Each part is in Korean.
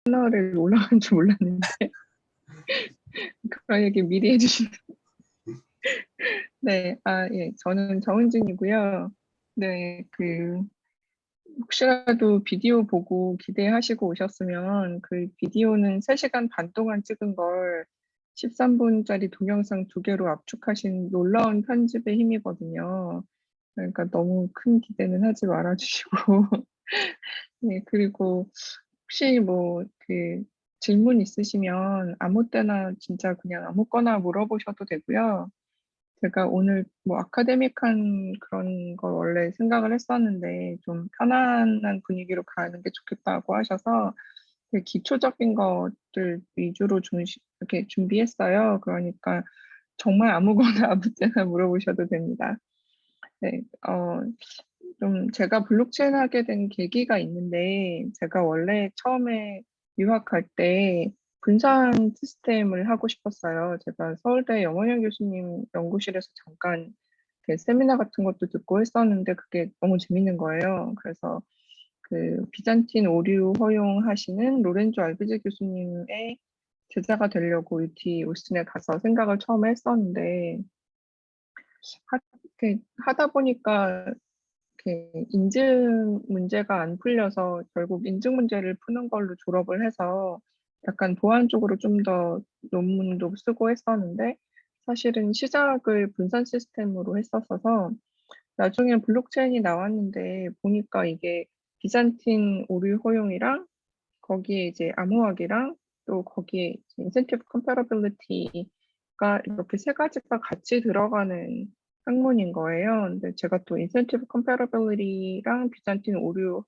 채널에 올라간 줄 몰랐는데 그런 얘기 미리 해주시는. 네, 예, 저는 정은진이고요. 네, 혹시라도 비디오 보고 기대하시고 오셨으면 그 비디오는 3시간 반 동안 찍은 걸 13분짜리 동영상 2개로 압축하신 놀라운 편집의 힘이거든요. 그러니까 너무 큰 기대는 하지 말아주시고. 네, 그리고 혹시 질문 있으시면 아무 때나 진짜 그냥 아무거나 물어보셔도 되고요. 제가 오늘 아카데믹한 그런 걸 원래 생각을 했었는데 좀 편안한 분위기로 가는 게 좋겠다고 하셔서 되게 기초적인 것들 위주로 좀 이렇게 준비했어요. 그러니까 정말 아무거나 아무 때나 물어보셔도 됩니다. 네, 좀 제가 블록체인 하게 된 계기가 있는데, 제가 원래 처음에 유학할 때 분산 시스템을 하고 싶었어요. 제가 서울대 염원영 교수님 연구실에서 잠깐 세미나 같은 것도 듣고 했었는데, 그게 너무 재밌는 거예요. 그래서 그 비잔틴 오류 허용하시는 로렌조 알비제 교수님의 제자가 되려고 UT 오스틴에 가서 생각을 처음에 했었는데, 이렇게 하다 보니까 이렇게 인증 문제가 안 풀려서 결국 인증 문제를 푸는 걸로 졸업을 해서 약간 보안 쪽으로 좀 더 논문도 쓰고 했었는데 사실은 시작을 분산 시스템으로 했었어서 나중에 블록체인이 나왔는데 보니까 이게 비잔틴 오류 허용이랑 거기에 이제 암호화기랑 또 거기에 인센티브 컴패러빌리티가 이렇게 3가지가 같이 들어가는 학문인 거예요. 근데 제가 또 인센티브 컴패러빌리티랑 비잔틴 오류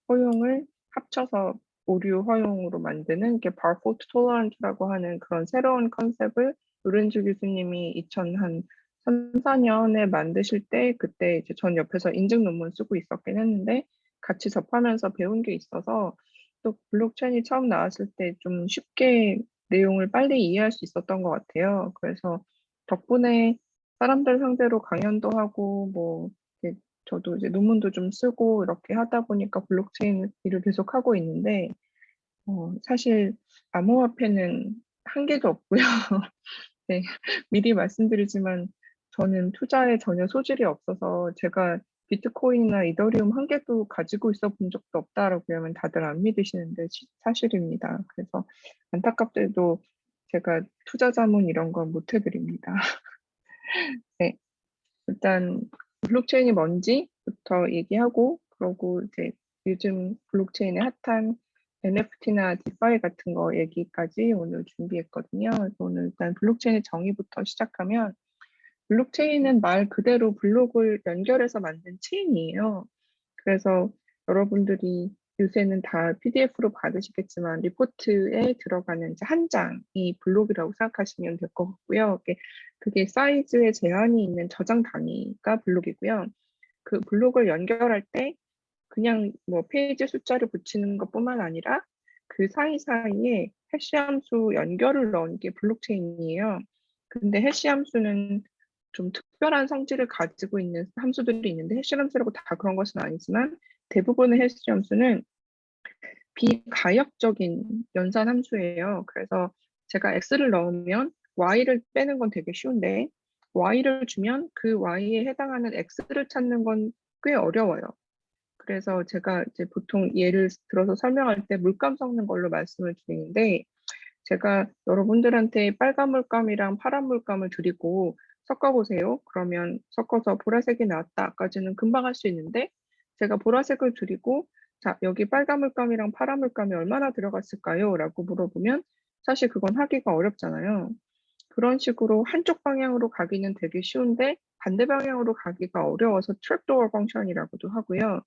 허용을 합쳐서 오류 허용으로 만드는 게 바울트 톨러런트라고 하는 그런 새로운 컨셉을 노렌즈 교수님이 2003, 4년에 만드실 때 그때 이제 전 옆에서 인증 논문 쓰고 있었긴 했는데 같이 접하면서 배운 게 있어서 또 블록체인이 처음 나왔을 때 좀 쉽게 내용을 빨리 이해할 수 있었던 것 같아요. 그래서 덕분에 사람들 상대로 강연도 하고 이렇게 저도 이제 논문도 좀 쓰고 이렇게 하다 보니까 블록체인 일을 계속 하고 있는데 사실 암호화폐는 한 개도 없고요. 네, 미리 말씀드리지만 저는 투자에 전혀 소질이 없어서 제가 비트코인이나 이더리움 한 개도 가지고 있어 본 적도 없다라고 하면 다들 안 믿으시는데 사실입니다. 그래서 안타깝게도 제가 투자 자문 이런 건 못 해드립니다. 네, 일단 블록체인이 뭔지부터 얘기하고 그러고 이제 요즘 블록체인의 핫한 NFT나 디파이 같은 거 얘기까지 오늘 준비했거든요. 그래서 오늘 일단 블록체인의 정의부터 시작하면 블록체인은 말 그대로 블록을 연결해서 만든 체인이에요. 그래서 여러분들이 요새는 다 PDF로 받으시겠지만 리포트에 들어가는 이제 한 장이 블록이라고 생각하시면 될 것 같고요. 그게 사이즈에 제한이 있는 저장 단위가 블록이고요. 그 블록을 연결할 때 그냥 페이지 숫자를 붙이는 것뿐만 아니라 그 사이사이에 해시 함수 연결을 넣은 게 블록체인이에요. 근데 해시 함수는 좀 특별한 성질을 가지고 있는 함수들이 있는데 해시 함수라고 다 그런 것은 아니지만 대부분의 해시 함수는 비가역적인 연산 함수예요. 그래서 제가 x를 넣으면 y를 빼는 건 되게 쉬운데 y를 주면 그 y에 해당하는 x를 찾는 건 꽤 어려워요. 그래서 제가 이제 보통 예를 들어서 설명할 때 물감 섞는 걸로 말씀을 드리는데 제가 여러분들한테 빨간 물감이랑 파란 물감을 드리고 섞어보세요. 그러면 섞어서 보라색이 나왔다. 아까지는 금방 할 수 있는데 제가 보라색을 드리고 자, 여기 빨간 물감이랑 파란 물감이 얼마나 들어갔을까요? 라고 물어보면 사실 그건 하기가 어렵잖아요. 그런 식으로 한쪽 방향으로 가기는 되게 쉬운데 반대 방향으로 가기가 어려워서 트랩도어 펑션이라고도 하고요.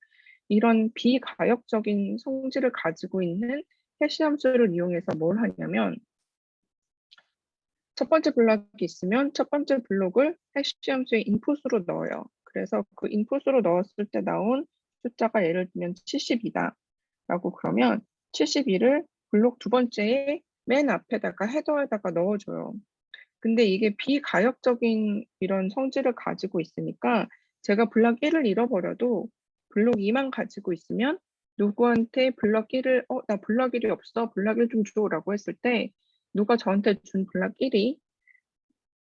이런 비가역적인 성질을 가지고 있는 해시 함수를 이용해서 뭘 하냐면 첫 번째 블록이 있으면 첫 번째 블록을 해시 함수의 인풋으로 넣어요. 그래서 그 인풋으로 넣었을 때 나온 숫자가 예를 들면 72다 라고 그러면 72를 블록 2번째에 맨 앞에다가 헤더에다가 넣어줘요. 근데 이게 비가역적인 이런 성질을 가지고 있으니까 제가 블록 1을 잃어버려도 블록 2만 가지고 있으면 누구한테 블럭 1을 나 블럭 1이 없어. 블럭 1 좀 줘라고 했을 때 누가 저한테 준 블럭 1이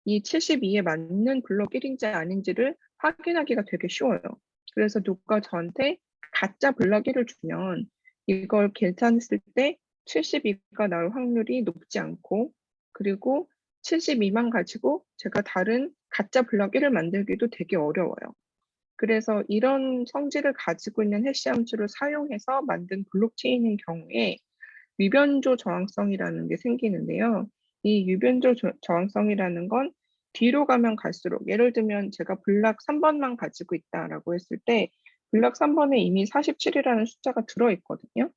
이 72에 맞는 블럭 1인지 아닌지를 확인하기가 되게 쉬워요. 그래서 누가 저한테 가짜 블럭 1을 주면 이걸 계산했을 때 72가 나올 확률이 높지 않고, 그리고 72만 가지고 제가 다른 가짜 블럭 1을 만들기도 되게 어려워요. 그래서 이런 성질을 가지고 있는 해시 함수를 사용해서 만든 블록체인인 경우에 위변조 저항성이라는 게 생기는데요. 이 위변조 저항성이라는 건 뒤로 가면 갈수록, 예를 들면 제가 블락 3번만 가지고 있다라고 했을 때 블락 3번에 이미 47이라는 숫자가 들어있거든요.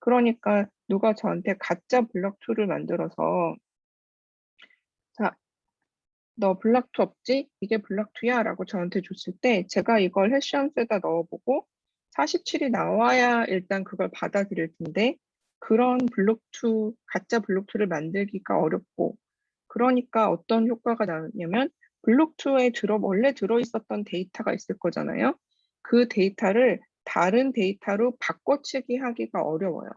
그러니까 누가 저한테 가짜 블럭 2를 만들어서 자, 너 블락 2 없지? 이게 블락 2야 라고 저한테 줬을 때 제가 이걸 해시함수에다 넣어보고 47이 나와야 일단 그걸 받아들일 텐데, 그런 블록 2, 가짜 블록 2를 만들기가 어렵고, 그러니까 어떤 효과가 나냐면 블록 2에 원래 들어있었던 데이터가 있을 거잖아요. 그 데이터를 다른 데이터로 바꿔치기 하기가 어려워요.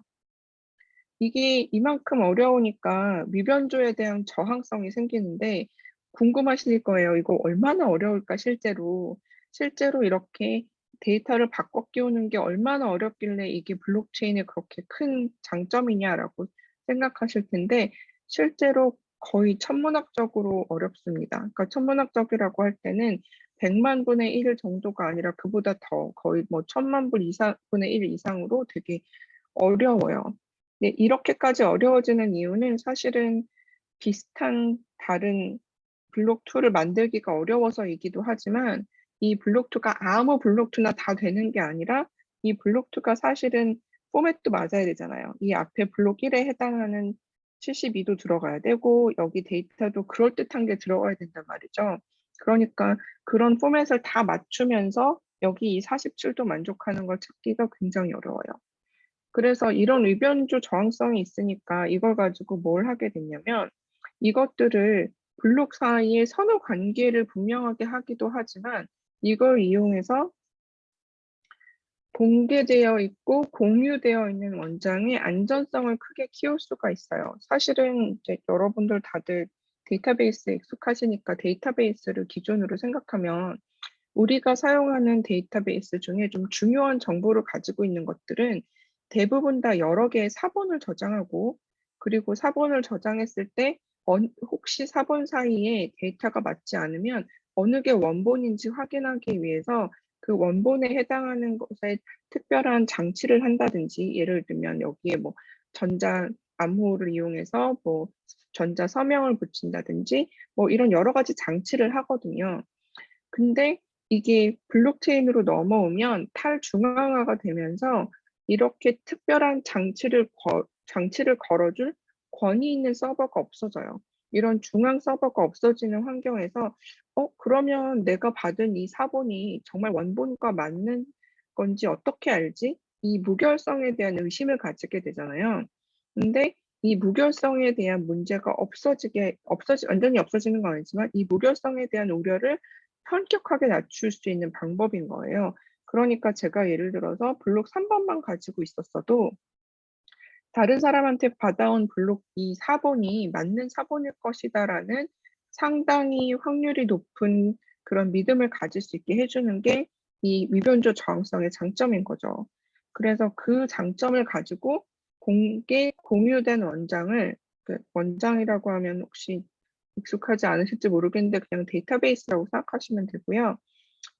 이게 이만큼 어려우니까 위변조에 대한 저항성이 생기는데, 궁금하실 거예요. 이거 얼마나 어려울까, 실제로. 실제로 이렇게 데이터를 바꿔 끼우는 게 얼마나 어렵길래 이게 블록체인의 그렇게 큰 장점이냐라고 생각하실 텐데, 실제로 거의 천문학적으로 어렵습니다. 그러니까 천문학적이라고 할 때는 100만 분의 1 정도가 아니라 그보다 더, 거의 뭐 1000만 분의 1 이상으로 되게 어려워요. 네, 이렇게까지 어려워지는 이유는 사실은 비슷한 다른 블록 2를 만들기가 어려워서이기도 하지만, 이 블록 2가 아무 블록 2나 다 되는 게 아니라 이 블록 2가 사실은 포맷도 맞아야 되잖아요. 이 앞에 블록 1에 해당하는 72도 들어가야 되고 여기 데이터도 그럴듯한 게 들어가야 된단 말이죠. 그러니까 그런 포맷을 다 맞추면서 여기 이 47도 만족하는 걸 찾기가 굉장히 어려워요. 그래서 이런 의변조 저항성이 있으니까 이걸 가지고 뭘 하게 됐냐면, 이것들을 블록 사이의 선호 관계를 분명하게 하기도 하지만 이걸 이용해서 공개되어 있고 공유되어 있는 원장의 안전성을 크게 키울 수가 있어요. 사실은 이제 여러분들 다들 데이터베이스에 익숙하시니까 데이터베이스를 기준으로 생각하면 우리가 사용하는 데이터베이스 중에 좀 중요한 정보를 가지고 있는 것들은 대부분 다 여러 개의 사본을 저장하고, 그리고 사본을 저장했을 때 혹시 사본 사이에 데이터가 맞지 않으면 어느 게 원본인지 확인하기 위해서 그 원본에 해당하는 것에 특별한 장치를 한다든지, 예를 들면 여기에 뭐 전자 암호를 이용해서 뭐 전자 서명을 붙인다든지 뭐 이런 여러 가지 장치를 하거든요. 근데 이게 블록체인으로 넘어오면 탈중앙화가 되면서 이렇게 특별한 장치를 걸어줄 권위 있는 서버가 없어져요. 이런 중앙 서버가 없어지는 환경에서 그러면 내가 받은 이 사본이 정말 원본과 맞는 건지 어떻게 알지? 이 무결성에 대한 의심을 가지게 되잖아요. 근데 이 무결성에 대한 문제가 완전히 없어지는 건 아니지만 이 무결성에 대한 우려를 현격하게 낮출 수 있는 방법인 거예요. 그러니까 제가 예를 들어서 블록 3번만 가지고 있었어도 다른 사람한테 받아온 블록 이 사본이 맞는 사본일 것이다라는 상당히 확률이 높은 그런 믿음을 가질 수 있게 해주는 게 이 위변조 저항성의 장점인 거죠. 그래서 그 장점을 가지고 공유된 원장을, 그 원장이라고 하면 혹시 익숙하지 않으실지 모르겠는데 그냥 데이터베이스라고 생각하시면 되고요.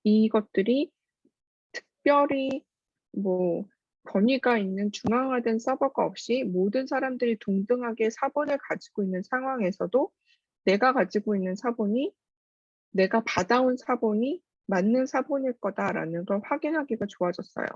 이것들이 특별히 뭐 권위가 있는 중앙화된 서버가 없이 모든 사람들이 동등하게 사본을 가지고 있는 상황에서도 내가 가지고 있는 사본이, 내가 받아온 사본이 맞는 사본일 거다라는 걸 확인하기가 좋아졌어요.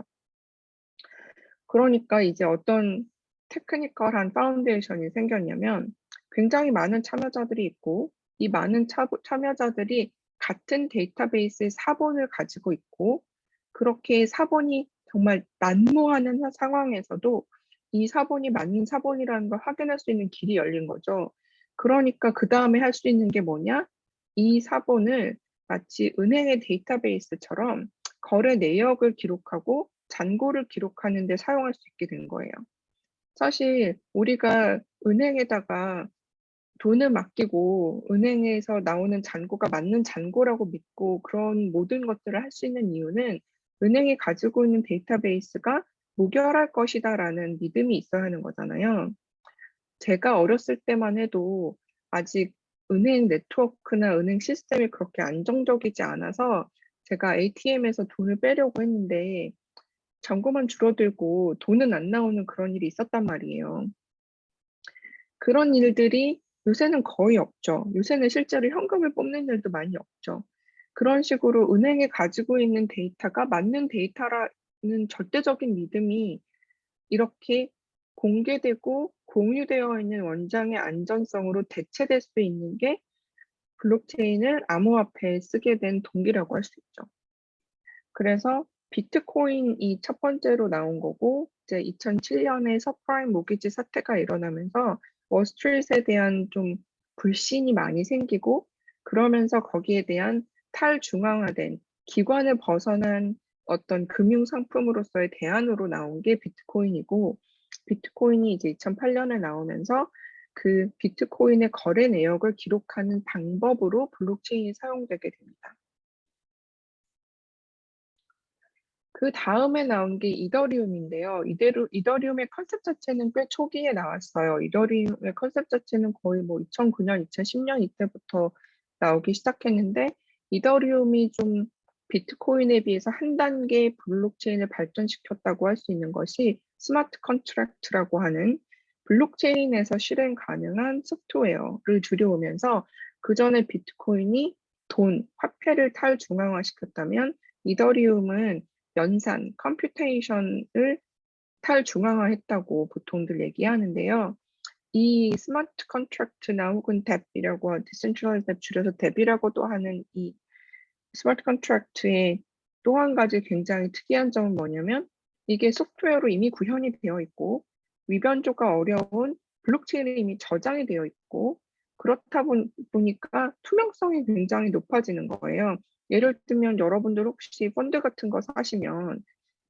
그러니까 이제 어떤 테크니컬한 파운데이션이 생겼냐면, 굉장히 많은 참여자들이 있고 이 많은 참여자들이 같은 데이터베이스의 사본을 가지고 있고, 그렇게 사본이 정말 난무하는 상황에서도 이 사본이 맞는 사본이라는 걸 확인할 수 있는 길이 열린 거죠. 그러니까 그 다음에 할 수 있는 게 뭐냐? 이 사본을 마치 은행의 데이터베이스처럼 거래 내역을 기록하고 잔고를 기록하는 데 사용할 수 있게 된 거예요. 사실 우리가 은행에다가 돈을 맡기고 은행에서 나오는 잔고가 맞는 잔고라고 믿고 그런 모든 것들을 할 수 있는 이유는 은행이 가지고 있는 데이터베이스가 무결할 것이다라는 믿음이 있어야 하는 거잖아요. 제가 어렸을 때만 해도 아직 은행 네트워크나 은행 시스템이 그렇게 안정적이지 않아서 제가 ATM에서 돈을 빼려고 했는데 잔고만 줄어들고 돈은 안 나오는 그런 일이 있었단 말이에요. 그런 일들이 요새는 거의 없죠. 요새는 실제로 현금을 뽑는 일도 많이 없죠. 그런 식으로 은행에 가지고 있는 데이터가 맞는 데이터라는 절대적인 믿음이 이렇게 공개되고 공유되어 있는 원장의 안전성으로 대체될 수 있는 게 블록체인을 암호화폐에 쓰게 된 동기라고 할 수 있죠. 그래서 비트코인이 첫 번째로 나온 거고, 이제 2007년에 서프라임 모기지 사태가 일어나면서 월스트리트에 대한 좀 불신이 많이 생기고, 그러면서 거기에 대한 탈중앙화된 기관을 벗어난 어떤 금융 상품으로서의 대안으로 나온 게 비트코인이고, 비트코인이 이제 2008년에 나오면서 그 비트코인의 거래 내역을 기록하는 방법으로 블록체인이 사용되게 됩니다. 그 다음에 나온 게 이더리움인데요. 이더리움의 컨셉 자체는 꽤 초기에 나왔어요. 이더리움의 컨셉 자체는 거의 뭐 2009년, 2010년 이때부터 나오기 시작했는데, 이더리움이 좀 비트코인에 비해서 한 단계 블록체인을 발전시켰다고 할 수 있는 것이 스마트 컨트랙트라고 하는 블록체인에서 실행 가능한 소프트웨어를 들여오면서 그 전에 비트코인이 돈, 화폐를 탈중앙화시켰다면 이더리움은 연산, 컴퓨테이션을 탈중앙화했다고 보통들 얘기하는데요. 이 스마트 컨트랙트나 혹은 뎁이라고 디센트럴라이즈 뎁 줄여서 뎁이라고도 하는 이 스마트 컨트랙트의 또 한 가지 굉장히 특이한 점은 뭐냐면 이게 소프트웨어로 이미 구현이 되어 있고 위변조가 어려운 블록체인에 이미 저장이 되어 있고 그렇다 보니까 투명성이 굉장히 높아지는 거예요. 예를 들면 여러분들 혹시 펀드 같은 거 사시면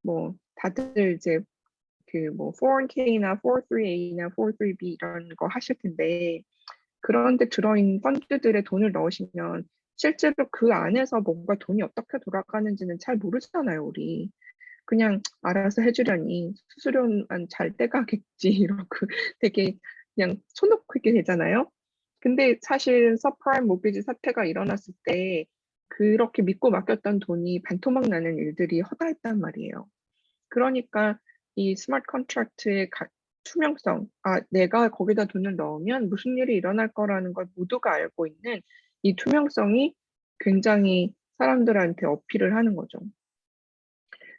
뭐 다들 이제 그 뭐 401k나 403a나 403b 이런 거 하실 텐데 그런데 들어있는 펀드들에 돈을 넣으시면 실제로 그 안에서 뭔가 돈이 어떻게 돌아가는지는 잘 모르잖아요, 우리. 그냥 알아서 해주려니 수수료만 잘 떼가겠지 이러고 되게 그냥 손 놓고 있게 되잖아요. 근데 사실 서프라임 모기지 사태가 일어났을 때 그렇게 믿고 맡겼던 돈이 반토막 나는 일들이 허다했단 말이에요. 그러니까 이 스마트 컨트랙트의 투명성, 내가 거기다 돈을 넣으면 무슨 일이 일어날 거라는 걸 모두가 알고 있는 이 투명성이 굉장히 사람들한테 어필을 하는 거죠.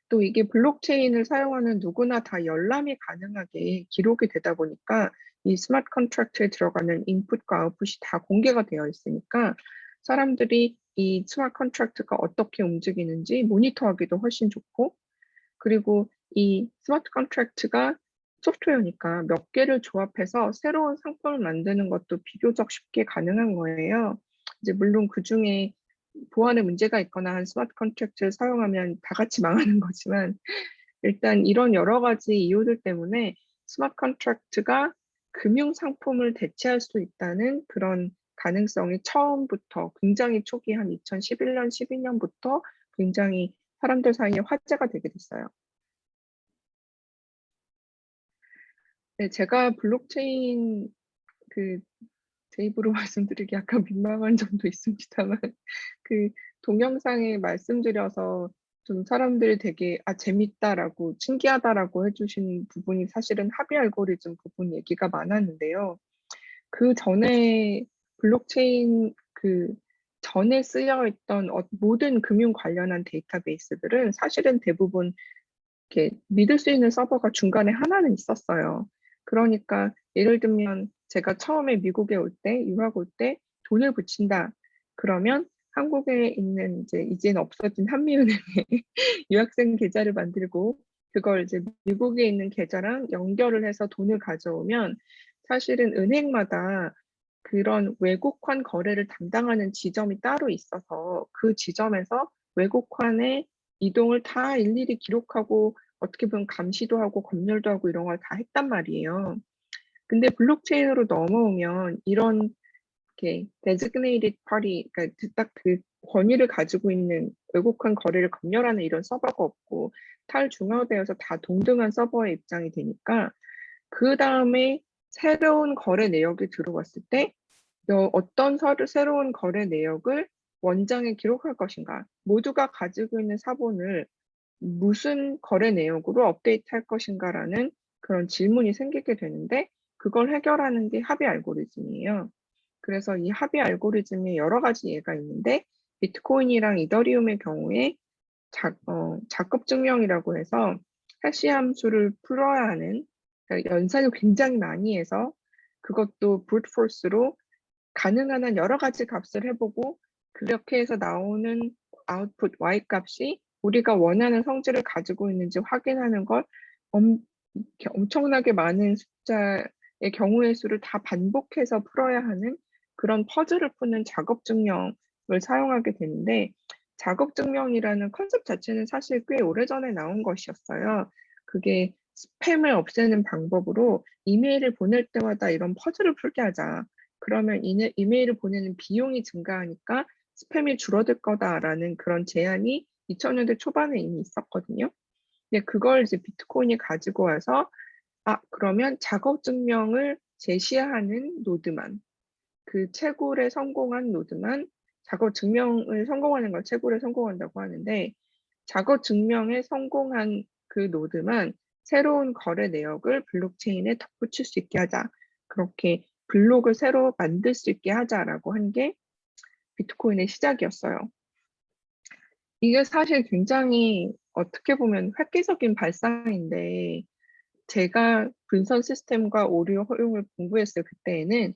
또 이게 블록체인을 사용하는 누구나 다 열람이 가능하게 기록이 되다 보니까 이 스마트 컨트랙트에 들어가는 인풋과 아웃풋이 다 공개가 되어 있으니까 사람들이 이 스마트 컨트랙트가 어떻게 움직이는지 모니터하기도 훨씬 좋고 그리고 이 스마트 컨트랙트가 소프트웨어니까 몇 개를 조합해서 새로운 상품을 만드는 것도 비교적 쉽게 가능한 거예요. 이제 물론 그중에 보안에 문제가 있거나 한 스마트 컨트랙트를 사용하면 다 같이 망하는 거지만 일단 이런 여러 가지 이유들 때문에 스마트 컨트랙트가 금융 상품을 대체할 수 있다는 그런 가능성이 처음부터 굉장히 초기 한 2011년, 12년부터 굉장히 사람들 사이에 화제가 되게 됐어요. 네, 제가 블록체인 제 입으로 말씀드리기 약간 민망한 점도 있습니다만 그 동영상에 말씀드려서 좀 사람들이 되게 재밌다라고 신기하다라고 해주신 부분이 사실은 합의 알고리즘 부분 얘기가 많았는데요. 그 전에 블록체인 전에 쓰여 있던 모든 금융 관련한 데이터베이스들은 사실은 대부분 이렇게 믿을 수 있는 서버가 중간에 하나는 있었어요. 그러니까 예를 들면 제가 처음에 미국에 올 때, 유학 올 때 돈을 붙인다. 그러면 한국에 있는 이제는 없어진 한미은행에 유학생 계좌를 만들고 그걸 이제 미국에 있는 계좌랑 연결을 해서 돈을 가져오면 사실은 은행마다 그런 외국환 거래를 담당하는 지점이 따로 있어서 그 지점에서 외국환의 이동을 다 일일이 기록하고 어떻게 보면 감시도 하고 검열도 하고 이런 걸 다 했단 말이에요. 근데 블록체인으로 넘어오면 이런 이렇게 designated party, 그러니까 딱 그 권위를 가지고 있는 왜곡한 거래를 검열하는 이런 서버가 없고 탈중앙화되어서 다 동등한 서버의 입장이 되니까 그다음에 새로운 거래 내역이 들어왔을 때 어떤 새로운 거래 내역을 원장에 기록할 것인가, 모두가 가지고 있는 사본을 무슨 거래 내역으로 업데이트할 것인가라는 그런 질문이 생기게 되는데 그걸 해결하는 게 합의 알고리즘이에요. 그래서 이 합의 알고리즘에 여러 가지 예가 있는데 비트코인이랑 이더리움의 경우에 작업 증명이라고 해서 해시 함수를 풀어야 하는, 그러니까 연산을 굉장히 많이 해서 그것도 brute force로 가능한 한 여러 가지 값을 해보고 그렇게 해서 나오는 아웃풋 y 값이 우리가 원하는 성질을 가지고 있는지 확인하는 걸 엄청나게 많은 숫자의 경우의 수를 다 반복해서 풀어야 하는 그런 퍼즐을 푸는 작업 증명을 사용하게 되는데, 작업 증명이라는 컨셉 자체는 사실 꽤 오래전에 나온 것이었어요. 그게 스팸을 없애는 방법으로 이메일을 보낼 때마다 이런 퍼즐을 풀게 하자. 그러면 이메일을 보내는 비용이 증가하니까 스팸이 줄어들 거다라는 그런 제안이 2000년대 초반에 이미 있었거든요. 근데 그걸 이제 비트코인이 가지고 와서 그러면 작업 증명을 제시하는 노드만, 그 채굴에 성공한 노드만, 작업 증명을 성공하는 걸 채굴에 성공한다고 하는데 작업 증명에 성공한 그 노드만 새로운 거래 내역을 블록체인에 덧붙일 수 있게 하자. 그렇게 블록을 새로 만들 수 있게 하자라고 한 게 비트코인의 시작이었어요. 이게 사실 굉장히 어떻게 보면 획기적인 발상인데 제가 분선 시스템과 오류 허용을 공부했을 그때에는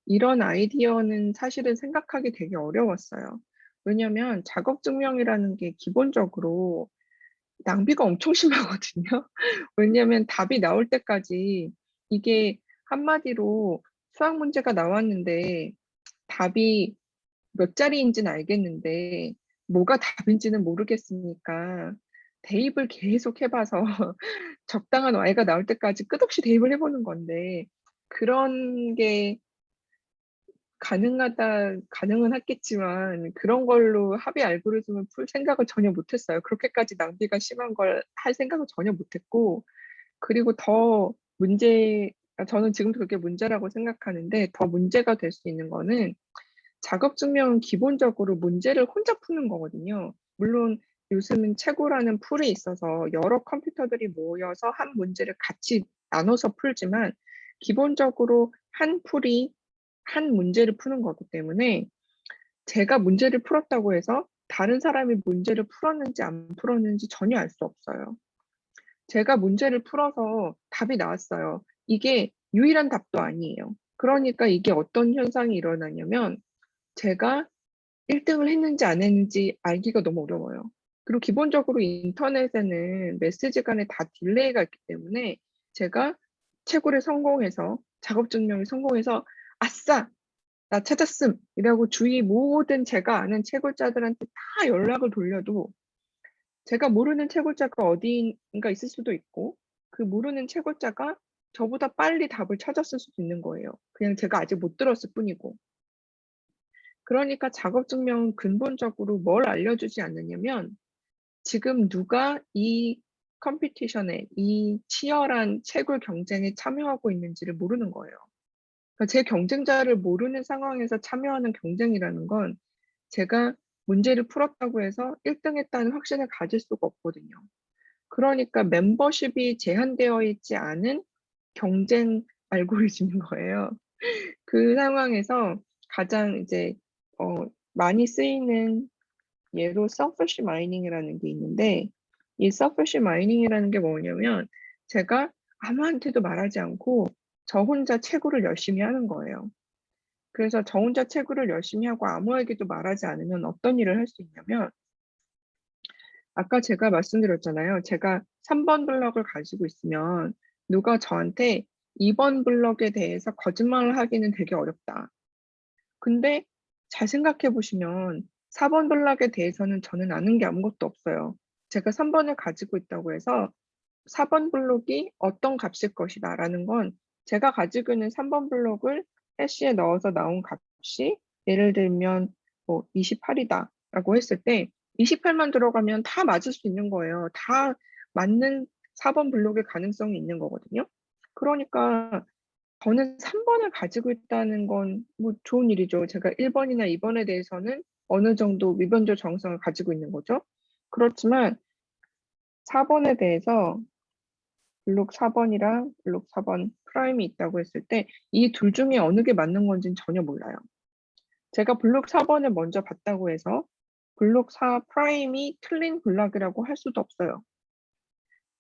이런 아이디어는 사실은 생각하기 되게 어려웠어요. 왜냐면 작업 증명이라는 게 기본적으로 낭비가 엄청 심하거든요. 왜냐면 답이 나올 때까지 이게 한마디로 수학 문제가 나왔는데 답이 몇 자리인지는 알겠는데 뭐가 답인지는 모르겠으니까 대입을 계속 해봐서 적당한 y가 나올 때까지 끝없이 대입을 해보는 건데 그런 게 가능은 했겠지만 그런 걸로 합의 알고리즘을 풀 생각을 전혀 못했어요. 그렇게까지 낭비가 심한 걸 할 생각을 전혀 못했고, 그리고 더 저는 지금도 그게 문제라고 생각하는데 더 문제가 될 수 있는 거는 작업 증명은 기본적으로 문제를 혼자 푸는 거거든요. 물론 요즘은 채굴하는 풀이 있어서 여러 컴퓨터들이 모여서 한 문제를 같이 나눠서 풀지만 기본적으로 한 풀이 한 문제를 푸는 거기 때문에 제가 문제를 풀었다고 해서 다른 사람이 문제를 풀었는지 안 풀었는지 전혀 알 수 없어요. 제가 문제를 풀어서 답이 나왔어요. 이게 유일한 답도 아니에요. 그러니까 이게 어떤 현상이 일어나냐면 제가 1등을 했는지 안 했는지 알기가 너무 어려워요. 그리고 기본적으로 인터넷에는 메시지 간에 다 딜레이가 있기 때문에 제가 채굴에 성공해서 작업 증명에 성공해서 아싸! 나 찾았음! 이라고 주위 모든 제가 아는 채굴자들한테 다 연락을 돌려도 제가 모르는 채굴자가 어디인가 있을 수도 있고 그 모르는 채굴자가 저보다 빨리 답을 찾았을 수도 있는 거예요. 그냥 제가 아직 못 들었을 뿐이고. 그러니까 작업 증명은 근본적으로 뭘 알려주지 않느냐면 지금 누가 이 컴피티션에, 이 치열한 채굴 경쟁에 참여하고 있는지를 모르는 거예요. 그러니까 제 경쟁자를 모르는 상황에서 참여하는 경쟁이라는 건 제가 문제를 풀었다고 해서 1등 했다는 확신을 가질 수가 없거든요. 그러니까 멤버십이 제한되어 있지 않은 경쟁 알고리즘인 거예요. 그 상황에서 가장 이제 많이 쓰이는 예로 selfish mining이라는 게 있는데 이 selfish mining이라는 게 뭐냐면 제가 아무한테도 말하지 않고 저 혼자 채굴을 열심히 하는 거예요. 그래서 저 혼자 채굴을 열심히 하고 아무에게도 말하지 않으면 어떤 일을 할 수 있냐면 아까 제가 말씀드렸잖아요. 제가 3번 블럭을 가지고 있으면 누가 저한테 2번 블럭에 대해서 거짓말을 하기는 되게 어렵다. 근데 잘 생각해 보시면 4번 블럭에 대해서는 저는 아는 게 아무것도 없어요. 제가 3번을 가지고 있다고 해서 4번 블록이 어떤 값일 것이다 라는 건 제가 가지고 있는 3번 블록을 해시에 넣어서 나온 값이 예를 들면 뭐 28이다 라고 했을 때 28만 들어가면 다 맞을 수 있는 거예요. 다 맞는 4번 블록의 가능성이 있는 거거든요. 그러니까 저는 3번을 가지고 있다는 건 뭐 좋은 일이죠. 제가 1번이나 2번에 대해서는 어느 정도 위변조 정성을 가지고 있는 거죠. 그렇지만 4번에 대해서 블록 4번이랑 블록 4번 프라임이 있다고 했을 때 이 둘 중에 어느 게 맞는 건지는 전혀 몰라요. 제가 블록 4번을 먼저 봤다고 해서 블록 4 프라임이 틀린 블록이라고 할 수도 없어요.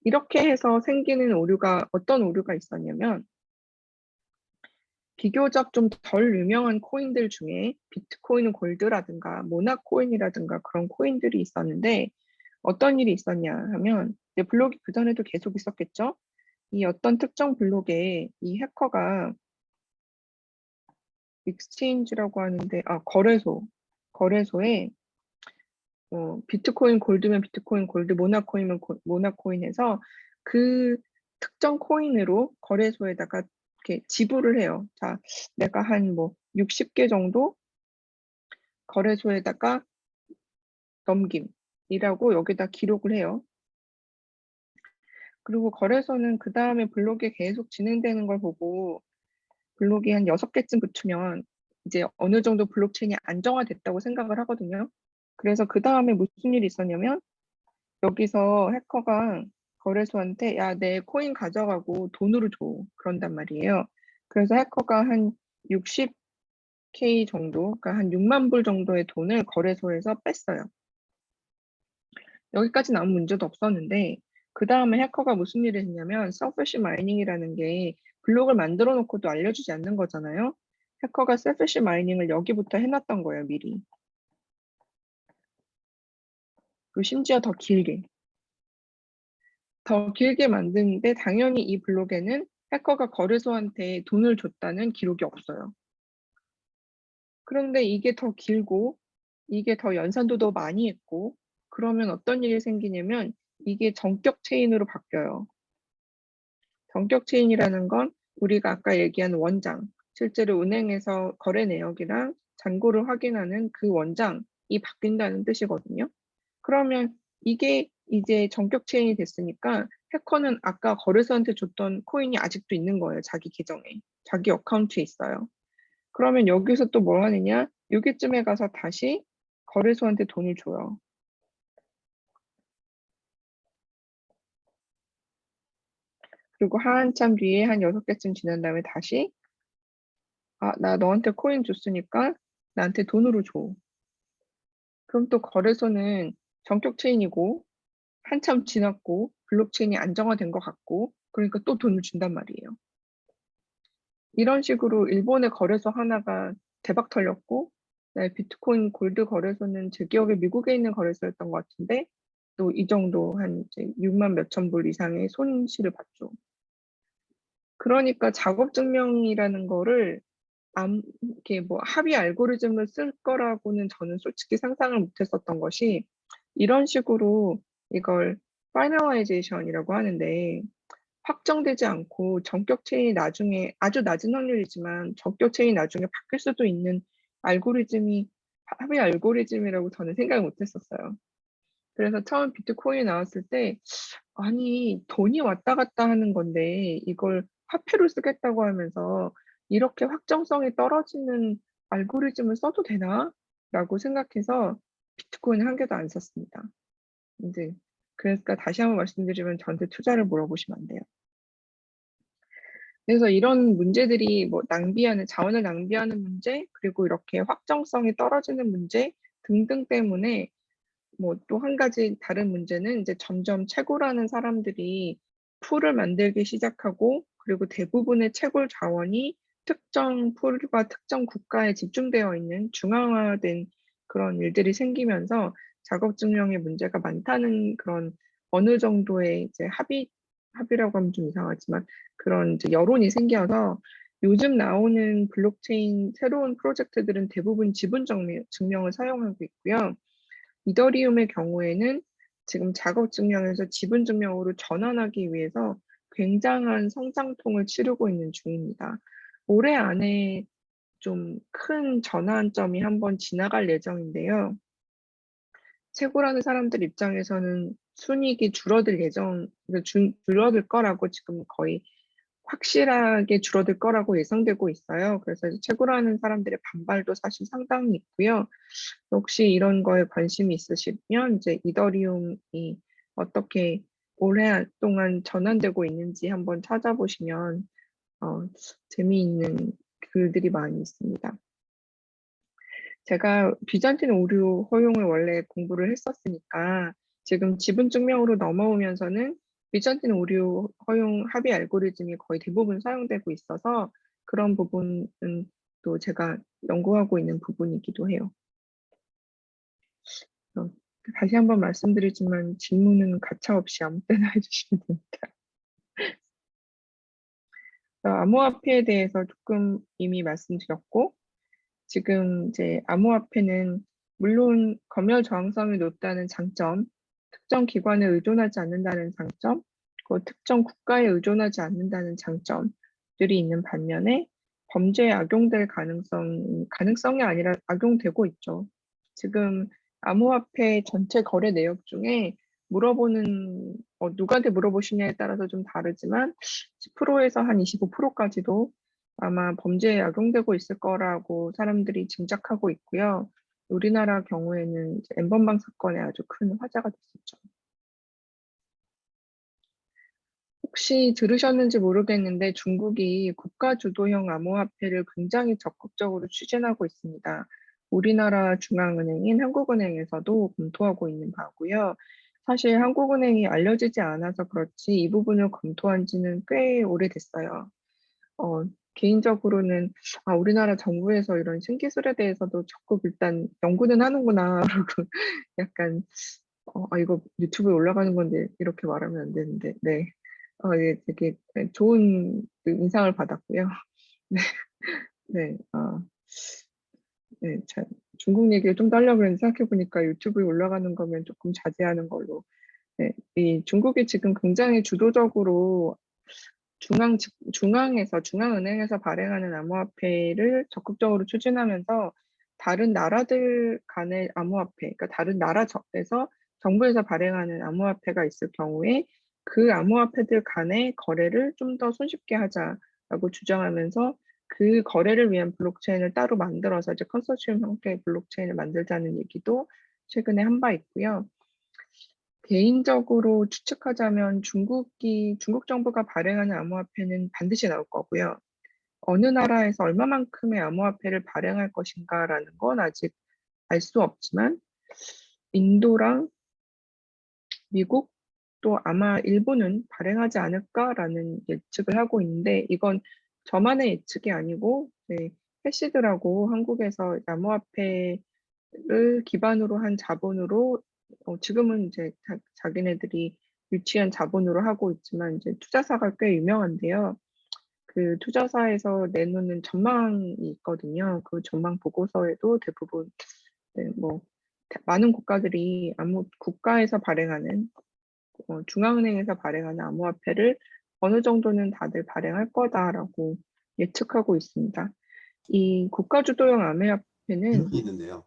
이렇게 해서 생기는 오류가 어떤 오류가 있었냐면 비교적 좀 덜 유명한 코인들 중에 비트코인 골드라든가 모나코인이라든가 그런 코인들이 있었는데 어떤 일이 있었냐 하면 이제 블록이 그전에도 계속 있었겠죠. 이 어떤 특정 블록에 이 해커가 익스체인지라고 하는데 거래소에 비트코인 골드면 비트코인 골드, 모나코인이면 모나코인 해서 그 특정 코인으로 거래소에다가 이렇게 지불을 해요. 자, 내가 한 뭐 60개 정도 거래소에다가 넘김이라고 여기다 기록을 해요. 그리고 거래소는 그 다음에 블록이 계속 진행되는 걸 보고 블록이 한 6개쯤 붙으면 이제 어느 정도 블록체인이 안정화됐다고 생각을 하거든요. 그래서 그 다음에 무슨 일이 있었냐면 여기서 해커가 거래소한테 야, 내 코인 가져가고 돈으로 줘. 그런단 말이에요. 그래서 해커가 한 60K 정도, 그러니까 한 6만 불 정도의 돈을 거래소에서 뺐어요. 여기까지는 아무 문제도 없었는데 그 다음에 해커가 무슨 일을 했냐면 selfish 마이닝이라는 게 블록을 만들어 놓고도 알려주지 않는 거잖아요. 해커가 selfish 마이닝을 여기부터 해놨던 거예요, 미리. 그리고 심지어 더 길게 만드는데 당연히 이 블록에는 해커가 거래소한테 돈을 줬다는 기록이 없어요. 그런데 이게 더 길고 이게 더 연산도 더 많이 했고 그러면 어떤 일이 생기냐면 이게 전격 체인으로 바뀌어요. 전격 체인이라는 건 우리가 아까 얘기한 원장, 실제로 은행에서 거래 내역이랑 잔고를 확인하는 그 원장이 바뀐다는 뜻이거든요. 그러면 이게 이제 전격 체인이 됐으니까 해커는 아까 거래소한테 줬던 코인이 아직도 있는 거예요. 자기 계정에. 자기 어카운트에 있어요. 그러면 여기서 또 뭘 하느냐? 여기쯤에 가서 다시 거래소한테 돈을 줘요. 그리고 한참 뒤에 한 6개쯤 지난 다음에 다시 나 너한테 코인 줬으니까 나한테 돈으로 줘. 그럼 또 거래소는 전격 체인이고 한참 지났고 블록체인이 안정화된 것 같고 그러니까 또 돈을 준단 말이에요. 이런 식으로 일본의 거래소 하나가 대박 털렸고 비트코인 골드 거래소는 제 기억에 미국에 있는 거래소였던 것 같은데 또 이 정도 한 이제 6만 몇천 불 이상의 손실을 봤죠. 그러니까 작업 증명이라는 거를 이렇게 뭐 합의 알고리즘을 쓸 거라고는 저는 솔직히 상상을 못했었던 것이 이런 식으로 이걸 파이널라이제이션이라고 하는데 확정되지 않고 전격 체인이 나중에 아주 낮은 확률이지만 전격 체인이 나중에 바뀔 수도 있는 알고리즘이 합의 알고리즘이라고 저는 생각을 못했었어요. 그래서 처음 비트코인이 나왔을 때 아니 돈이 왔다 갔다 하는 건데 이걸 화폐로 쓰겠다고 하면서 이렇게 확정성이 떨어지는 알고리즘을 써도 되나? 라고 생각해서 비트코인 한 개도 안 썼습니다. 이제 그러니까 다시 한번 말씀드리면 저한테 투자를 물어보시면 안 돼요. 그래서 이런 문제들이 뭐 자원을 낭비하는 문제, 그리고 이렇게 확정성이 떨어지는 문제 등등 때문에 뭐 또 한 가지 다른 문제는 이제 점점 채굴하는 사람들이 풀을 만들기 시작하고 그리고 대부분의 채굴 자원이 특정 풀과 특정 국가에 집중되어 있는 중앙화된 그런 일들이 생기면서 작업 증명에 문제가 많다는 그런 어느 정도의 이제 합의라고 하면 좀 이상하지만 그런 이제 여론이 생겨서 요즘 나오는 블록체인 새로운 프로젝트들은 대부분 지분 증명을 사용하고 있고요. 이더리움의 경우에는 지금 작업 증명에서 지분 증명으로 전환하기 위해서 굉장한 성장통을 치르고 있는 중입니다. 올해 안에 좀 큰 전환점이 한번 지나갈 예정인데요. 채굴하는 사람들 입장에서는 순이익이 줄어들 거라고 지금 거의 확실하게 줄어들 거라고 예상되고 있어요. 그래서 채굴하는 사람들의 반발도 사실 상당히 있고요. 혹시 이런 거에 관심이 있으시면 이제 이더리움이 어떻게 올해 동안 전환되고 있는지 한번 찾아보시면 재미있는 글들이 많이 있습니다. 제가 비잔틴 오류 허용을 원래 공부를 했었으니까 지금 지분 증명으로 넘어오면서는 비잔틴 오류 허용 합의 알고리즘이 거의 대부분 사용되고 있어서 그런 부분은 또 제가 연구하고 있는 부분이기도 해요. 다시 한번 말씀드리지만 질문은 가차없이 아무 때나 해주시면 됩니다. 암호화폐에 대해서 조금 이미 말씀드렸고 지금 이제 암호화폐는 물론 검열 저항성이 높다는 장점, 특정 기관에 의존하지 않는다는 장점, 그 특정 국가에 의존하지 않는다는 장점들이 있는 반면에 범죄에 악용될 가능성이 아니라 악용되고 있죠. 지금 암호화폐 전체 거래 내역 중에 물어보는 누구한테 물어보시냐에 따라서 좀 다르지만 10%에서 한 25%까지도 아마 범죄에 악용되고 있을 거라고 사람들이 짐작하고 있고요. 우리나라 경우에는 엠번방 사건에 아주 큰 화제가 됐었죠. 혹시 들으셨는지 모르겠는데 중국이 국가 주도형 암호화폐를 굉장히 적극적으로 추진하고 있습니다. 우리나라 중앙은행인 한국은행에서도 검토하고 있는 바고요. 사실 한국은행이 알려지지 않아서 그렇지 이 부분을 검토한 지는 꽤 오래됐어요. 개인적으로는 우리나라 정부에서 이런 신기술에 대해서도 적극 일단 연구는 하는구나 그러고 약간 이거 유튜브에 올라가는 건데 이렇게 말하면 안 되는데 네. 예, 되게 좋은 그 인상을 받았고요. 네, 네, 네, 중국 얘기를 좀 더 하려고 했는데 생각해보니까 유튜브에 올라가는 거면 조금 자제하는 걸로. 네, 이 중국이 지금 굉장히 주도적으로 중앙은행에서 발행하는 암호화폐를 적극적으로 추진하면서 다른 나라들 간의 암호화폐, 그러니까 다른 나라에서 정부에서 발행하는 암호화폐가 있을 경우에 그 암호화폐들 간의 거래를 좀 더 손쉽게 하자라고 주장하면서 그 거래를 위한 블록체인을 따로 만들어서 이제 컨소시엄 형태의 블록체인을 만들자는 얘기도 최근에 한 바 있고요. 개인적으로 추측하자면 중국 정부가 발행하는 암호화폐는 반드시 나올 거고요. 어느 나라에서 얼마만큼의 암호화폐를 발행할 것인가라는 건 아직 알 수 없지만 인도랑 미국 또 아마 일본은 발행하지 않을까라는 예측을 하고 있는데 이건 저만의 예측이 아니고 해시드라고 한국에서 암호화폐를 기반으로 한 자본으로 지금은 이제 자기네들이 유치한 자본으로 하고 있지만 이제 투자사가 꽤 유명한데요. 그 투자사에서 내놓는 전망이 있거든요. 그 전망 보고서에도 대부분 뭐 많은 국가들이 국가에서 발행하는 중앙은행에서 발행하는 암호화폐를 어느 정도는 다들 발행할 거다라고 예측하고 있습니다. 이 국가 주도형 암호화폐는 질문이 있는데요.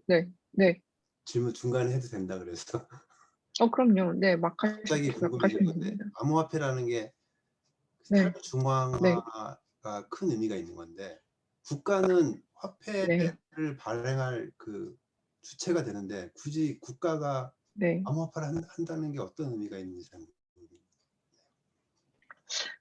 네, 네. 질문 중간에 해도 된다 그래서. 그럼요. 네, 막 갑자기 궁금해진 하시면 건데 됩니다. 암호화폐라는 게 네, 네, 탈중앙화가 큰 의미가 있는 건데 국가는 네, 화폐를 발행할 그 주체가 되는데 굳이 국가가 네. 암호화폐를 한다는 게 어떤 의미가 있는지 잘 모르겠어요.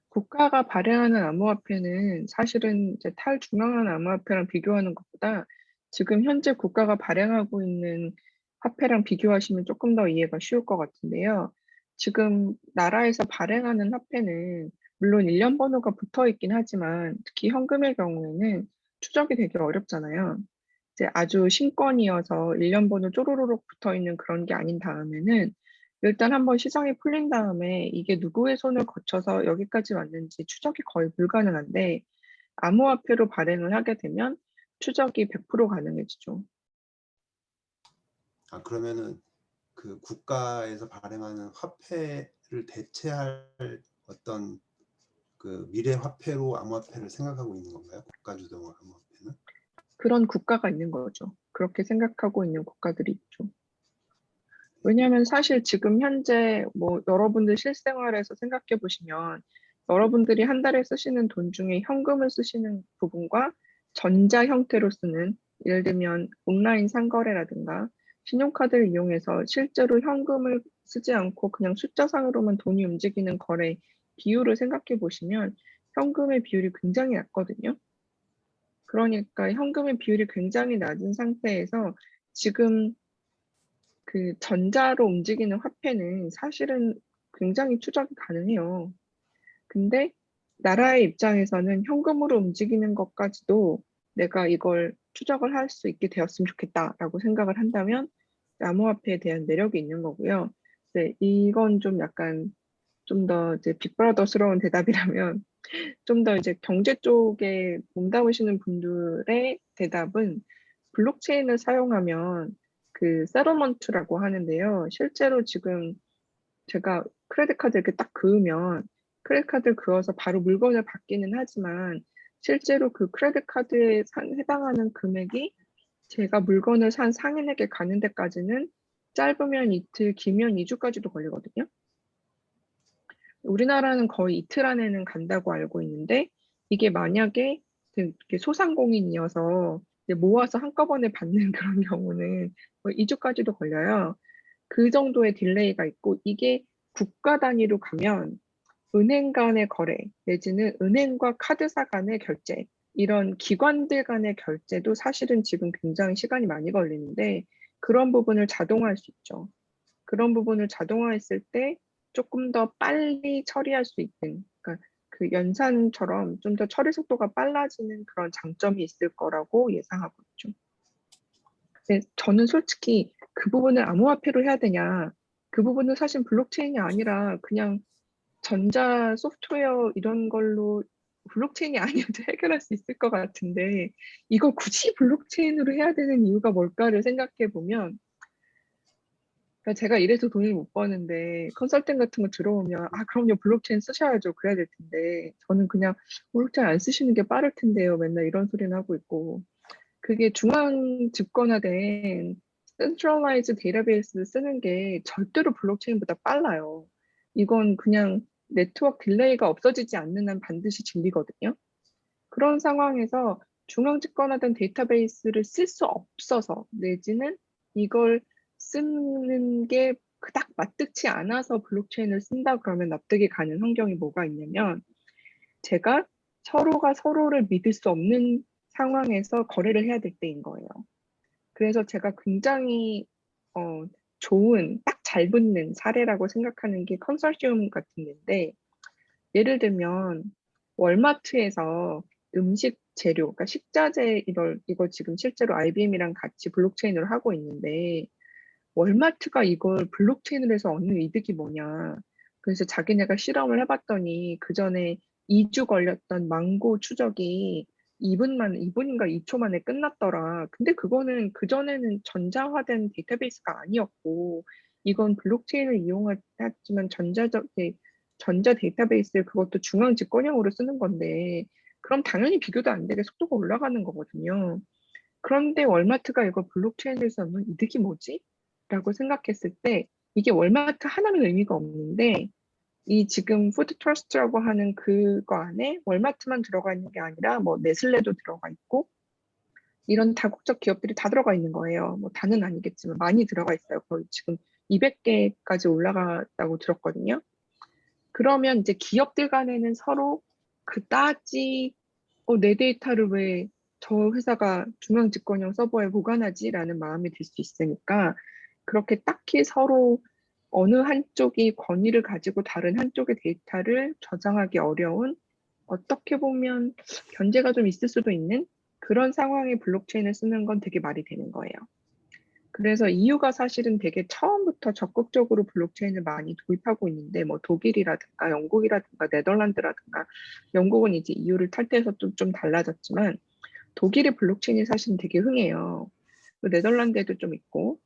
국가가 발행하는 암호화폐는 사실은 이제 탈중앙화 암호화폐랑 비교하는 것보다 지금 현재 국가가 발행하고 있는 화폐랑 비교하시면 조금 더 이해가 쉬울 것 같은데요. 지금 나라에서 발행하는 화폐는 물론 일련 번호가 붙어 있긴 하지만 특히 현금의 경우에는 추적이 되게 어렵잖아요. 이제 아주 신권이어서 일련 번호 쪼로로록 붙어 있는 그런 게 아닌 다음에는 일단 한번 시장이 풀린 다음에 이게 누구의 손을 거쳐서 여기까지 왔는지 추적이 거의 불가능한데 암호화폐로 발행을 하게 되면 추적이 100% 가능해지죠. 그러면은 그 국가에서 발행하는 화폐를 대체할 어떤 그 미래 화폐로 암호화폐를 생각하고 있는 건가요? 국가 주도 암호화폐는? 그런 국가가 있는 거죠. 그렇게 생각하고 있는 국가들이 있죠. 왜냐하면 사실 지금 현재 뭐 여러분들 실생활에서 생각해 보시면 여러분들이 한 달에 쓰시는 돈 중에 현금을 쓰시는 부분과 전자 형태로 쓰는, 예를 들면 온라인 상거래라든가 신용카드를 이용해서 실제로 현금을 쓰지 않고 그냥 숫자상으로만 돈이 움직이는 거래 비율을 생각해 보시면 현금의 비율이 굉장히 낮거든요. 그러니까 현금의 비율이 굉장히 낮은 상태에서 지금 그 전자로 움직이는 화폐는 사실은 굉장히 추적이 가능해요. 근데 나라의 입장에서는 현금으로 움직이는 것까지도 내가 이걸 추적을 할 수 있게 되었으면 좋겠다라고 생각을 한다면 암호화폐에 대한 매력이 있는 거고요. 네, 이건 좀 약간 좀 더 이제 빅브라더스러운 대답이라면 좀 더 이제 경제 쪽에 몸담으시는 분들의 대답은 블록체인을 사용하면 그 세ttlement라고 하는데요. 실제로 지금 제가 크레딧 카드 이렇게 딱 그으면 크레딧 카드 그어서 바로 물건을 받기는 하지만 실제로 그 크레딧 카드에 해당하는 금액이 제가 물건을 산 상인에게 가는 데까지는 짧으면 이틀, 길면 2주까지도 걸리거든요. 우리나라는 거의 이틀 안에는 간다고 알고 있는데 이게 만약에 이렇게 소상공인이어서 이제 모아서 한꺼번에 받는 그런 경우는 거의 2주까지도 걸려요. 그 정도의 딜레이가 있고 이게 국가 단위로 가면 은행 간의 거래 내지는 은행과 카드사 간의 결제 이런 기관들 간의 결제도 사실은 지금 굉장히 시간이 많이 걸리는데 그런 부분을 자동화할 수 있죠. 그런 부분을 자동화했을 때 조금 더 빨리 처리할 수 있는, 그러니까 그 연산처럼 좀 더 처리 속도가 빨라지는 그런 장점이 있을 거라고 예상하고 있죠. 근데 저는 솔직히 그 부분을 암호화폐로 해야 되냐, 그 부분은 사실 블록체인이 아니라 그냥 전자 소프트웨어 이런 걸로 블록체인이 아니어도 해결할 수 있을 것 같은데 이걸 굳이 블록체인으로 해야 되는 이유가 뭘까를 생각해 보면 그러니까 제가 이래서 돈을 못 버는데 컨설팅 같은 거 들어오면 아 그럼요 블록체인 쓰셔야죠 그래야 될 텐데 저는 그냥 블록체인 안 쓰시는 게 빠를 텐데요 맨날 이런 소리는 하고 있고 그게 중앙 집권화된 센트럴라이즈 데이터베이스 쓰는 게 절대로 블록체인보다 빨라요. 이건 그냥 네트워크 딜레이가 없어지지 않는 한 반드시 진리거든요. 그런 상황에서 중앙 집권화된 데이터베이스를 쓸 수 없어서 내지는 이걸 쓰는 게 그닥 마뜩치 않아서 블록체인을 쓴다 그러면 납득이 가는 환경이 뭐가 있냐면 제가 서로가 서로를 믿을 수 없는 상황에서 거래를 해야 될 때인 거예요. 그래서 제가 굉장히 좋은 딱 잘 붙는 사례라고 생각하는 게 컨소시엄 같은 데인데 예를 들면 월마트에서 음식 재료, 그러니까 식자재 이거 지금 실제로 IBM이랑 같이 블록체인으로 하고 있는데 월마트가 이걸 블록체인으로 해서 얻는 이득이 뭐냐. 그래서 자기네가 실험을 해봤더니 그 전에 2주 걸렸던 망고 추적이 2분인가 2초 만에 끝났더라. 근데 그거는 그전에는 전자화된 데이터베이스가 아니었고, 이건 블록체인을 이용했지만 전자 데이터베이스 그것도 중앙 집권형으로 쓰는 건데, 그럼 당연히 비교도 안 되게 속도가 올라가는 거거든요. 그런데 월마트가 이걸 블록체인에서 얻는 이득이 뭐지? 라고 생각했을 때 이게 월마트 하나는 의미가 없는데 이 지금 푸드 트러스트라고 하는 그거 안에 월마트만 들어가 있는 게 아니라 뭐 네슬레도 들어가 있고 이런 다국적 기업들이 다 들어가 있는 거예요. 뭐 다는 아니겠지만 많이 들어가 있어요. 거의 지금 200개까지 올라갔다고 들었거든요. 그러면 이제 기업들 간에는 서로 그다지 내 데이터를 왜 저 회사가 중앙 집권형 서버에 보관하지라는 마음이 들 수 있으니까 그렇게 딱히 서로 어느 한쪽이 권위를 가지고 다른 한쪽의 데이터를 저장하기 어려운 어떻게 보면 견제가 좀 있을 수도 있는 그런 상황에 블록체인을 쓰는 건 되게 말이 되는 거예요. 그래서 EU가 사실은 되게 처음부터 적극적으로 블록체인을 많이 도입하고 있는데 뭐 독일이라든가 영국이라든가 네덜란드라든가 영국은 이제 EU를 탈퇴해서 좀 달라졌지만 독일의 블록체인이 사실은 되게 흥해요. 네덜란드에도 좀 있고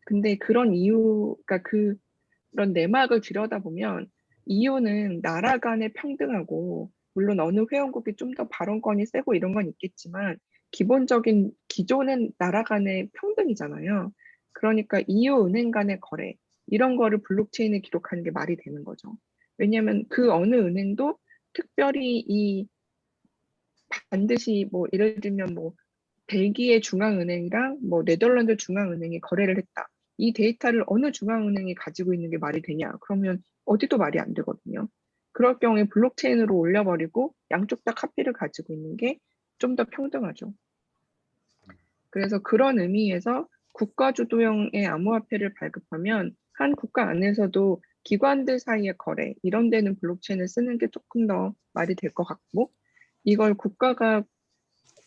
근데 그런 이유, 그러니까 그런 내막을 들여다보면 이유는 나라 간의 평등하고, 물론 어느 회원국이 좀 더 발언권이 세고 이런 건 있겠지만 기본적인 기조는 나라 간의 평등이잖아요. 그러니까 EU 은행 간의 거래 이런 거를 블록체인에 기록하는 게 말이 되는 거죠. 왜냐하면 그 어느 은행도 특별히 이 반드시 뭐 예를 들면 뭐 벨기에 중앙은행이랑 뭐 네덜란드 중앙은행이 거래를 했다. 이 데이터를 어느 중앙은행이 가지고 있는 게 말이 되냐? 그러면 어디도 말이 안 되거든요. 그럴 경우에 블록체인으로 올려버리고 양쪽 다 카피를 가지고 있는 게 좀 더 평등하죠. 그래서 그런 의미에서 국가주도형의 암호화폐를 발급하면 한 국가 안에서도 기관들 사이의 거래 이런 데는 블록체인을 쓰는 게 조금 더 말이 될 것 같고, 이걸 국가가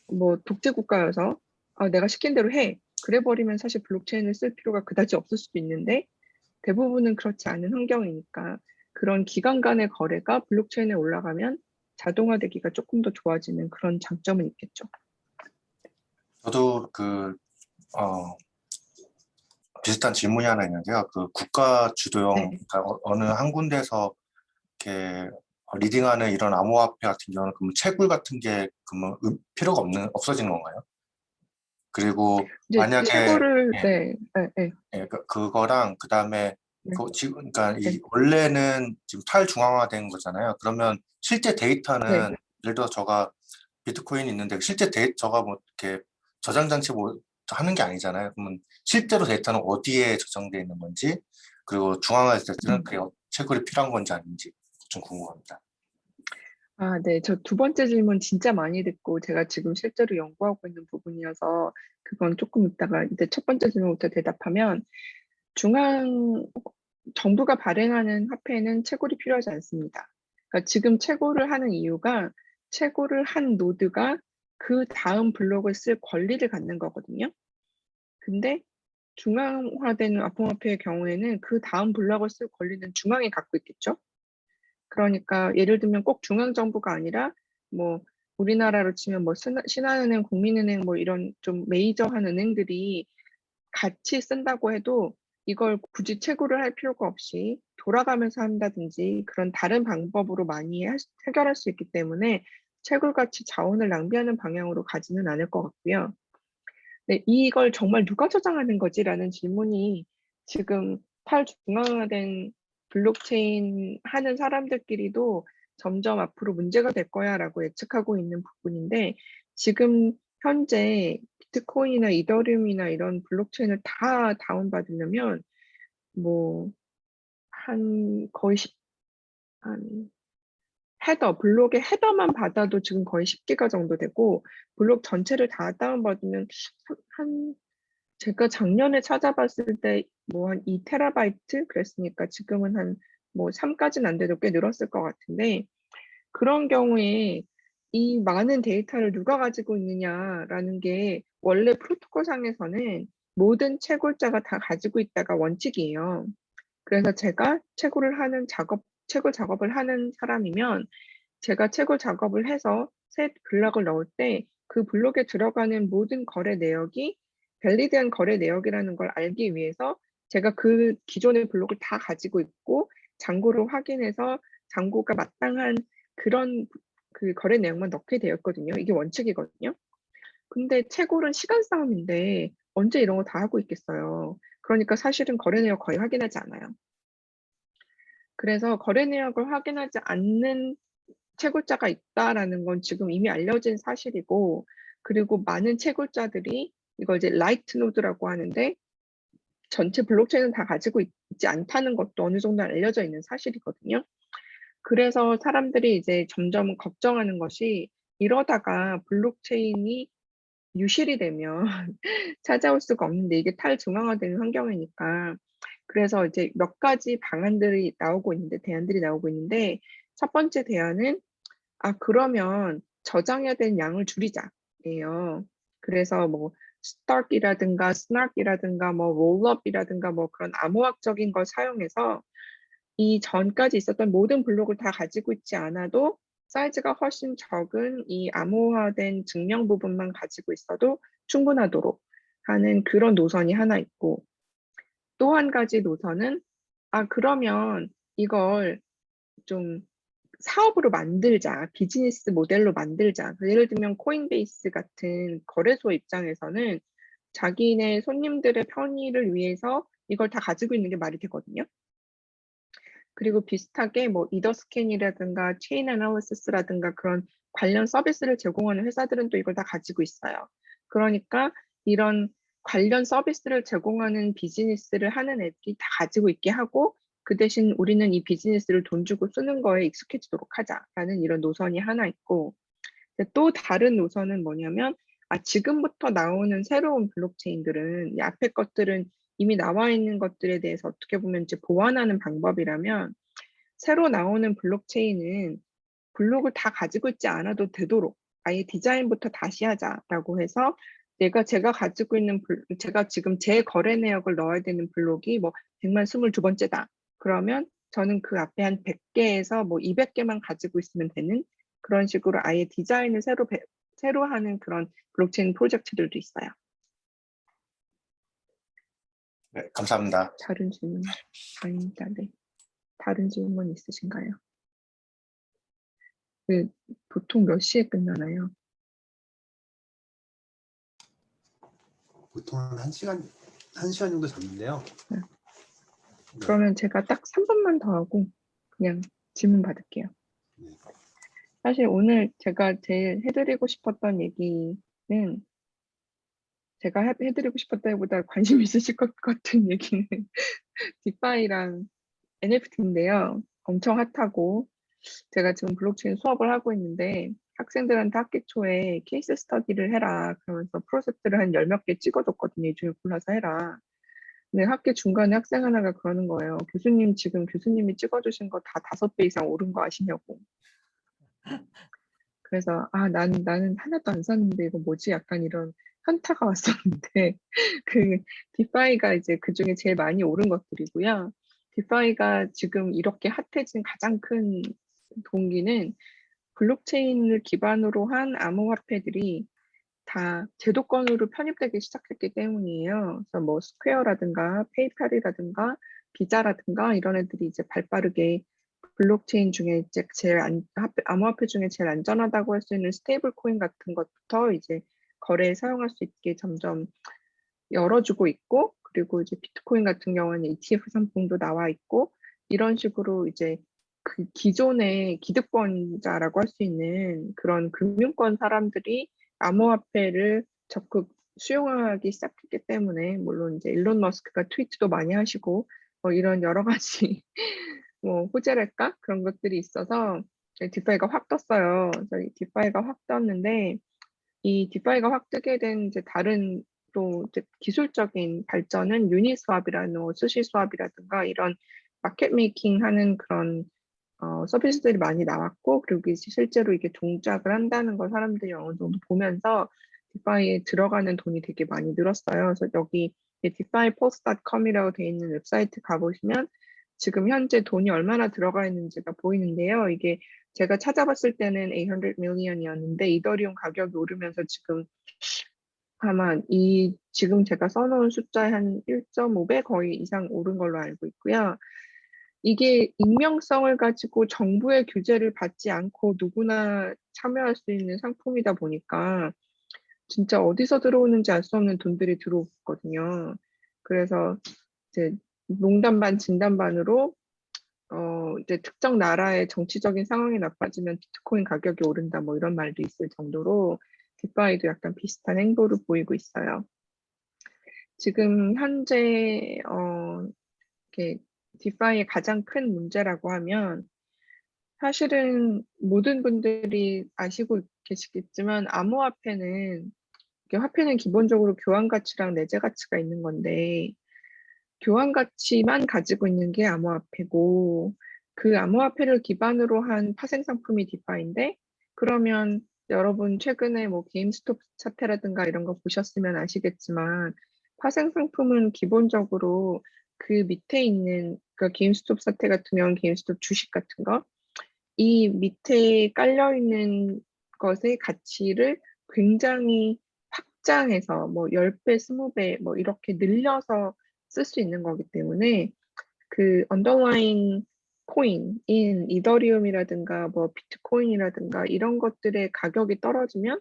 뭐 독재 국가여서 내가 시킨 대로 해. 그래 버리면 사실 블록체인을 쓸 필요가 그다지 없을 수도 있는데 대부분은 그렇지 않은 환경이니까 그런 기관 간의 거래가 블록체인에 올라가면 자동화되기가 조금 더 좋아지는 그런 장점은 있겠죠. 저도 비슷한 질문이 하나 있는데요. 그 국가 주도형, 네. 그러니까 어느 한 군데서 이렇게 리딩하는 이런 암호화폐 같은 경우는 그러면 채굴 같은 게 그러면 필요가 없어지는 건가요? 그리고 이제 만약에 최고를 예, 네, 네, 네, 그거랑 그다음에 네, 지금 그러니까 네, 이 원래는 지금 탈중앙화된 거잖아요. 그러면 실제 네. 데이터는 예를 들어 제가 비트코인이 있는데 실제 데이터가 뭐 이렇게 저장 장치 뭐 하는 게 아니잖아요. 그러면 실제로 데이터는 어디에 저장되어 있는 건지, 그리고 중앙화 데이터는 그게 채굴이 필요한 건지 아닌지 좀 궁금합니다. 네. 저 두 번째 질문 진짜 많이 듣고 제가 지금 실제로 연구하고 있는 부분이어서 그건 조금 이따가 이제 첫 번째 질문부터 대답하면, 중앙 정부가 발행하는 화폐는 채굴이 필요하지 않습니다. 그러니까 지금 채굴을 하는 이유가 채굴을 한 노드가 그 다음 블록을 쓸 권리를 갖는 거거든요. 근데 중앙화된 암호화폐의 경우에는 그 다음 블록을 쓸 권리는 중앙이 갖고 있겠죠. 그러니까 예를 들면 꼭 중앙정부가 아니라 뭐 우리나라로 치면 뭐 신한은행, 국민은행 뭐 이런 좀 메이저한 은행들이 같이 쓴다고 해도 이걸 굳이 채굴을 할 필요가 없이 돌아가면서 한다든지 그런 다른 방법으로 많이 해결할 수 있기 때문에 채굴같이 자원을 낭비하는 방향으로 가지는 않을 것 같고요. 네, 이걸 정말 누가 저장하는 거지라는 질문이 지금 탈중앙화된 블록체인 하는 사람들끼리도 점점 앞으로 문제가 될 거야라고 예측하고 있는 부분인데, 지금 현재 비트코인이나 이더리움이나 이런 블록체인을 다 다운받으려면 뭐 한 거의 한 블록의 헤더만 받아도 지금 거의 10기가 정도 되고, 블록 전체를 다 다운받으면 한 제가 작년에 찾아봤을 때 뭐 한 2TB 그랬으니까 지금은 한 뭐 3까지는 안 돼도 꽤 늘었을 것 같은데, 그런 경우에 이 많은 데이터를 누가 가지고 있느냐라는 게 원래 프로토콜상에서는 모든 채굴자가 다 가지고 있다가 원칙이에요. 그래서 제가 채굴 작업을 하는 사람이면 제가 채굴 작업을 해서 새 블록을 넣을 때 그 블록에 들어가는 모든 거래 내역이 밸리드한 거래 내역이라는 걸 알기 위해서 제가 그 기존의 블록을 다 가지고 있고 잔고를 확인해서 잔고가 마땅한 그런 그 거래 내용만 넣게 되었거든요. 이게 원칙이거든요. 근데 채굴은 시간 싸움인데 언제 이런 거 다 하고 있겠어요. 그러니까 사실은 거래 내역 거의 확인하지 않아요. 그래서 거래 내역을 확인하지 않는 채굴자가 있다라는 건 지금 이미 알려진 사실이고, 그리고 많은 채굴자들이 이걸 이제 라이트 노드라고 하는데 전체 블록체인은 다 가지고 있지 않다는 것도 어느 정도 알려져 있는 사실이거든요. 그래서 사람들이 이제 점점 걱정하는 것이, 이러다가 블록체인이 유실이 되면 찾아올 수가 없는데, 이게 탈중앙화되는 환경이니까. 그래서 이제 몇 가지 방안들이 나오고 있는데, 대안들이 나오고 있는데, 첫 번째 대안은 그러면 저장해야 되는 양을 줄이자예요. 그래서 뭐 스타크이라든가 스나크이라든가 뭐 롤업이라든가 뭐 그런 암호학적인 걸 사용해서 이 전까지 있었던 모든 블록을 다 가지고 있지 않아도 사이즈가 훨씬 적은 이 암호화된 증명 부분만 가지고 있어도 충분하도록 하는 그런 노선이 하나 있고, 또 한 가지 노선은 그러면 이걸 좀 사업으로 만들자, 비즈니스 모델로 만들자. 예를 들면 코인베이스 같은 거래소 입장에서는 자기네 손님들의 편의를 위해서 이걸 다 가지고 있는 게 말이 되거든요. 그리고 비슷하게 뭐 이더스캔이라든가 체인 애널리시스라든가 그런 관련 서비스를 제공하는 회사들은 또 이걸 다 가지고 있어요. 그러니까 이런 관련 서비스를 제공하는 비즈니스를 하는 애들이 다 가지고 있게 하고 그 대신 우리는 이 비즈니스를 돈 주고 쓰는 거에 익숙해지도록 하자라는 이런 노선이 하나 있고, 또 다른 노선은 뭐냐면 지금부터 나오는 새로운 블록체인들은 이 앞에 것들은 이미 나와 있는 것들에 대해서 어떻게 보면 이제 보완하는 방법이라면, 새로 나오는 블록체인은 블록을 다 가지고 있지 않아도 되도록 아예 디자인부터 다시 하자라고 해서 제가 가지고 있는 제가 지금 제 거래 내역을 넣어야 되는 블록이 뭐 100만 22번째다. 그러면 저는 그 앞에 한 100개에서 뭐 200개만 가지고 있으면 되는 그런 식으로 아예 디자인을 새로 하는 그런 블록체인 프로젝트들도 있어요. 네, 감사합니다. 다른 질문 아닙니다. 네. 다른 질문 있으신가요? 보통 몇 시에 끝나나요? 보통 한 1시간 정도 잡는데요. 네. 네. 그러면 제가 딱 3분만 더 하고 그냥 질문 받을게요. 네. 사실 오늘 제가 제일 해드리고 싶었던 얘기는, 제가 해드리고 싶었다기보다 관심 있으실 것 같은 얘기는 디파이랑 NFT인데요. 엄청 핫하고 제가 지금 블록체인 수업을 하고 있는데 학생들한테 학기 초에 케이스 스터디를 해라 그러면서 프로젝트를 한 10몇 개 찍어줬거든요. 이 중에 골라서 해라. 근데 학기 중간에 학생 하나가 그러는 거예요. 교수님, 지금 교수님이 찍어주신 거 다 5배 이상 오른 거 아시냐고. 그래서 나는 하나도 안 샀는데 이거 뭐지? 약간 이런 현타가 왔었는데 그 디파이가 이제 그 중에 제일 많이 오른 것들이고요. 디파이가 지금 이렇게 핫해진 가장 큰 동기는 블록체인을 기반으로 한 암호화폐들이 다 제도권으로 편입되기 시작했기 때문이에요. 그래서 뭐 스퀘어라든가 페이팔이라든가 비자라든가 이런 애들이 이제 발빠르게 블록체인 중에 이제 암호화폐 중에 제일 안전하다고 할 수 있는 스테이블 코인 같은 것부터 이제 거래에 사용할 수 있게 점점 열어주고 있고, 그리고 이제 비트코인 같은 경우는 ETF 상품도 나와 있고, 이런 식으로 이제 그 기존의 기득권자라고 할 수 있는 그런 금융권 사람들이 암호화폐를 적극 수용하기 시작했기 때문에, 물론 이제 일론 머스크가 트위트도 많이 하시고 이런 여러 가지 뭐 호재랄까 그런 것들이 있어서 디파이가 확 떴어요. 그래서 이 디파이가 확 떴는데, 이 디파이가 확 뜨게 된 이제 다른 또 이제 기술적인 발전은 유니스왑이라는 수시 수합이라든가 이런 마켓 메이킹 하는 그런 서비스들이 많이 나왔고, 그리고 이제 실제로 이게 동작을 한다는 걸 사람들이 어느 정도 보면서 디파이에 들어가는 돈이 되게 많이 늘었어요. 그래서 여기 DeFiPulse.com이라고 되어 있는 웹사이트 가보시면 지금 현재 돈이 얼마나 들어가 있는지가 보이는데요. 이게 제가 찾아봤을 때는 800 million이었는데 이더리움 가격이 오르면서 지금 아마 지금 제가 써놓은 숫자의 한 1.5배 거의 이상 오른 걸로 알고 있고요. 이게 익명성을 가지고 정부의 규제를 받지 않고 누구나 참여할 수 있는 상품이다 보니까 진짜 어디서 들어오는지 알 수 없는 돈들이 들어오거든요. 그래서 이제 농담 반 진담 반으로 이제 특정 나라의 정치적인 상황이 나빠지면 비트코인 가격이 오른다 뭐 이런 말도 있을 정도로 디파이도 약간 비슷한 행보를 보이고 있어요. 지금 현재 이렇게 디파이의 가장 큰 문제라고 하면, 사실은 모든 분들이 아시고 계시겠지만 암호화폐는 화폐는 기본적으로 교환 가치랑 내재 가치가 있는 건데, 교환 가치만 가지고 있는 게 암호화폐고, 그 암호화폐를 기반으로 한 파생 상품이 디파이인데, 그러면 여러분 최근에 뭐 게임스톱 사태라든가 이런 거 보셨으면 아시겠지만 파생 상품은 기본적으로 그 밑에 있는 그 게임스톱 사태 같은 경우는 게임스톱 주식 같은 거, 이 밑에 깔려 있는 것의 가치를 굉장히 확장해서 뭐 10배, 20배 뭐 이렇게 늘려서 쓸 수 있는 거기 때문에 그 언더라인 코인인 이더리움이라든가 뭐 비트코인이라든가 이런 것들의 가격이 떨어지면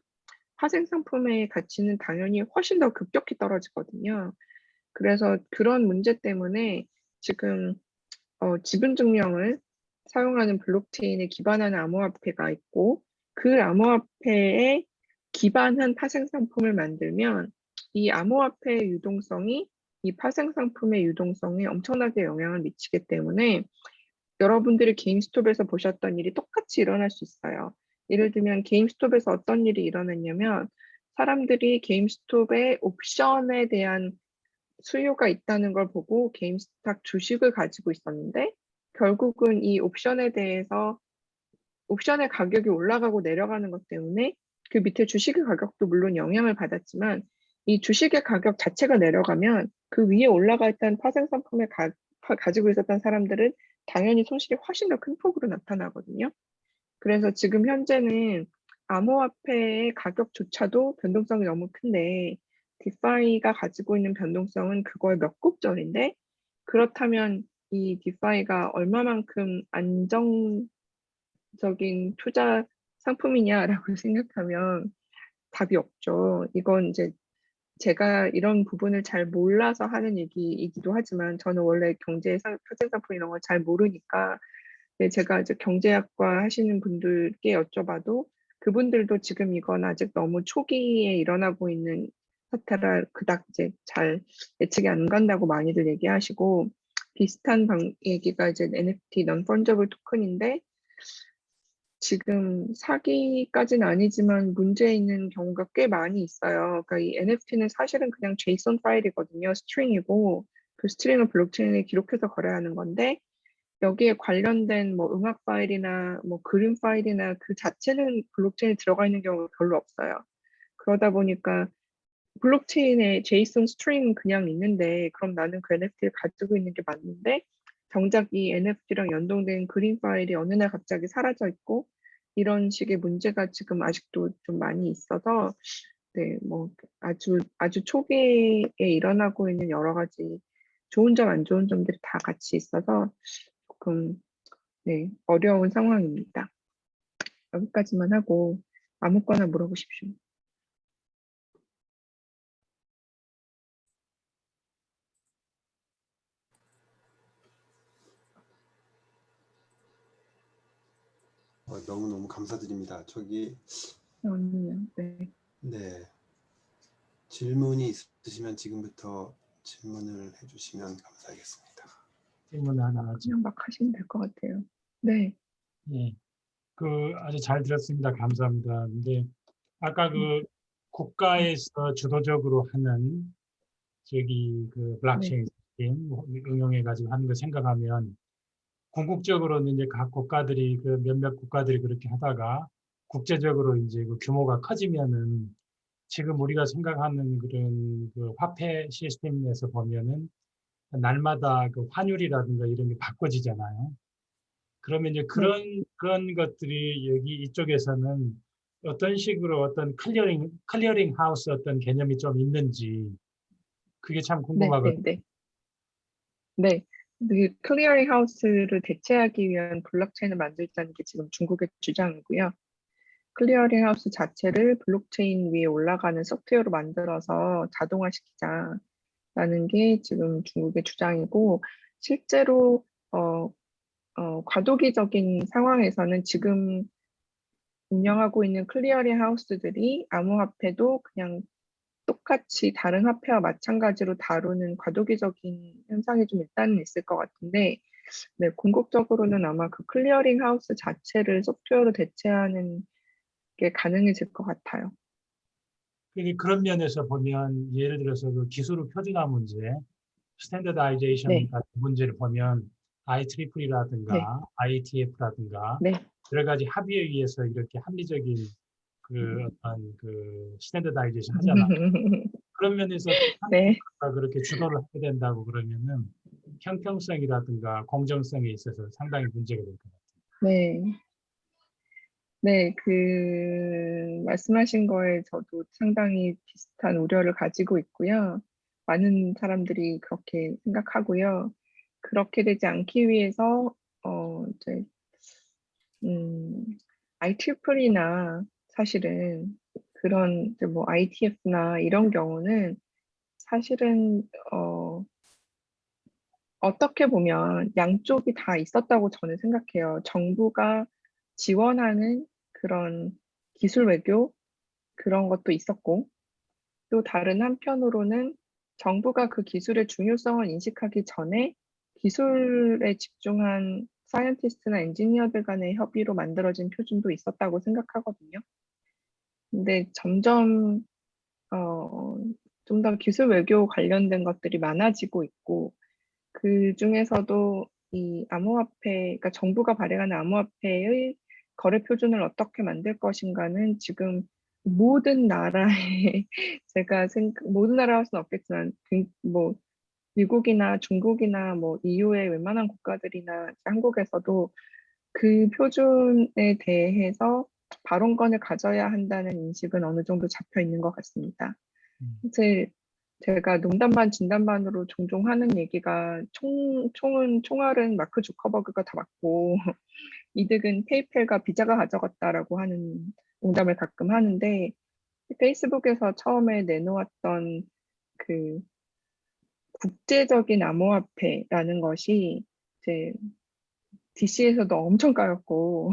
파생 상품의 가치는 당연히 훨씬 더 급격히 떨어지거든요. 그래서 그런 문제 때문에 지금 지분 증명을 사용하는 블록체인에 기반하는 암호화폐가 있고 그 암호화폐에 기반한 파생 상품을 만들면 이 암호화폐의 유동성이 이 파생 상품의 유동성에 엄청나게 영향을 미치기 때문에 여러분들이 게임스톱에서 보셨던 일이 똑같이 일어날 수 있어요. 예를 들면 게임스톱에서 어떤 일이 일어났냐면 사람들이 게임스톱의 옵션에 대한 수요가 있다는 걸 보고 게임스탑 주식을 가지고 있었는데 결국은 이 옵션에 대해서 옵션의 가격이 올라가고 내려가는 것 때문에 그 밑에 주식의 가격도 물론 영향을 받았지만 이 주식의 가격 자체가 내려가면 그 위에 올라가 있던 파생 상품을 가지고 있었던 사람들은 당연히 손실이 훨씬 더 큰 폭으로 나타나거든요. 그래서 지금 현재는 암호화폐의 가격조차도 변동성이 너무 큰데 디파이가 가지고 있는 변동성은 그거의 몇 곱절인데 그렇다면 이 디파이가 얼마만큼 안정적인 투자 상품이냐라고 생각하면 답이 없죠. 이건 이제 제가 이런 부분을 잘 몰라서 하는 얘기이기도 하지만 저는 원래 경제 파생 상품 이런 걸 잘 모르니까 네, 제가 이제 경제학과 하시는 분들께 여쭤봐도 그분들도 지금 이건 아직 너무 초기에 일어나고 있는 사태라 그닥 이제 잘 예측이 안 간다고 많이들 얘기하시고 비슷한 얘기가 이제 NFT non-fungible 토큰인데 지금 사기까지는 아니지만 문제 있는 경우가 꽤 많이 있어요. 그러니까 이 NFT는 사실은 그냥 JSON 파일이거든요. 스트링이고 그 스트링을 블록체인에 기록해서 거래하는 건데 여기에 관련된 뭐 음악 파일이나 뭐 그림 파일이나 그 자체는 블록체인에 들어가 있는 경우가 별로 없어요. 그러다 보니까 블록체인에 제이슨 스트링은 그냥 있는데 그럼 나는 그 NFT를 가지고 있는 게 맞는데 정작 이 NFT랑 연동된 그림 파일이 어느 날 갑자기 사라져 있고 이런 식의 문제가 지금 아직도 좀 많이 있어서 네, 뭐 아주 초기에 일어나고 있는 여러 가지 좋은 점, 안 좋은 점들이 다 같이 있어서 조금 네, 어려운 상황입니다. 여기까지만 하고 아무거나 물어보십시오. 너무너무 감사드립니다. 네. 네, 질문이 있으시면 지금부터 질문을 해주시면 감사하겠습니다. 질문 하나 하죠. 그냥 막 하시면 될 것 같아요. 네. 예. 아주 잘 들었습니다. 감사합니다. 근데 아까 국가에서 주도적으로 하는 그 블록체인 시스템 응용해가지고 하는 거 생각하면 궁극적으로는 이제 각 국가들이 몇몇 국가들이 그렇게 하다가 국제적으로 이제 그 규모가 커지면은 지금 우리가 생각하는 그런 그 화폐 시스템에서 보면은 날마다 그 환율이라든가 이런 게 바꿔지잖아요. 그러면 이제 그런 것들이 여기 이쪽에서는 어떤 식으로 어떤 클리어링 하우스 어떤 개념이 좀 있는지 그게 참 궁금하거든요. 네. 그 클리어링 하우스를 대체하기 위한 블록체인을 만들자는 게 지금 중국의 주장이고요. 클리어링 하우스 자체를 블록체인 위에 올라가는 소프트웨어로 만들어서 자동화시키자라는 게 지금 중국의 주장이고 실제로 과도기적인 상황에서는 지금 운영하고 있는 클리어링 하우스들이 암호화폐도 그냥 똑같이 다른 화폐와 마찬가지로 다루는 과도기적인 현상이 좀 일단은 있을 것 같은데, 네, 궁극적으로는 아마 그 클리어링 하우스 자체를 소프트웨어로 대체하는 게 가능해질 것 같아요. 그런 면에서 보면 예를 들어서 그 기술 표준화 문제, 스탠더다이제이션 네, 같은 문제를 보면 네, IEEE라든가 IETF라든가 네. 여러 가지 합의에 의해서 이렇게 합리적인 어떤 스탠더다이제이션 하잖아요. 그런 면에서 네, 한국가 그렇게 주도를 하게 된다고 그러면은 형평성이라든가 공정성에 있어서 상당히 문제가 될 것 같아요. 네. 네, 말씀하신 거에 저도 상당히 비슷한 우려를 가지고 있고요. 많은 사람들이 그렇게 생각하고요. 그렇게 되지 않기 위해서 이제 IEEE나 사실은 그런 이제 뭐 ITF나 이런 경우는 사실은 어떻게 보면 양쪽이 다 있었다고 저는 생각해요. 정부가 지원하는 그런 기술 외교 그런 것도 있었고, 또 다른 한편으로는 정부가 그 기술의 중요성을 인식하기 전에 기술에 집중한 사이언티스트나 엔지니어들 간의 협의로 만들어진 표준도 있었다고 생각하거든요. 근데 점점 좀 더 기술 외교 관련된 것들이 많아지고 있고, 그 중에서도 이 암호화폐, 그러니까 정부가 발행하는 암호화폐의 거래 표준을 어떻게 만들 것인가는 지금 모든 나라에 모든 나라 할 수는 없겠지만 뭐 미국이나 중국이나 뭐 EU의 웬만한 국가들이나 한국에서도 그 표준에 대해서 발언권을 가져야 한다는 인식은 어느 정도 잡혀 있는 것 같습니다. 이제 제가 농담 반 진담 반으로 종종 하는 얘기가 총알은 마크 주커버그가 다 맞고 이득은 페이팔과 비자가 가져갔다라고 하는 농담을 가끔 하는데, 페이스북에서 처음에 내놓았던 그 국제적인 암호화폐라는 것이 이제 DC에서도 엄청 까였고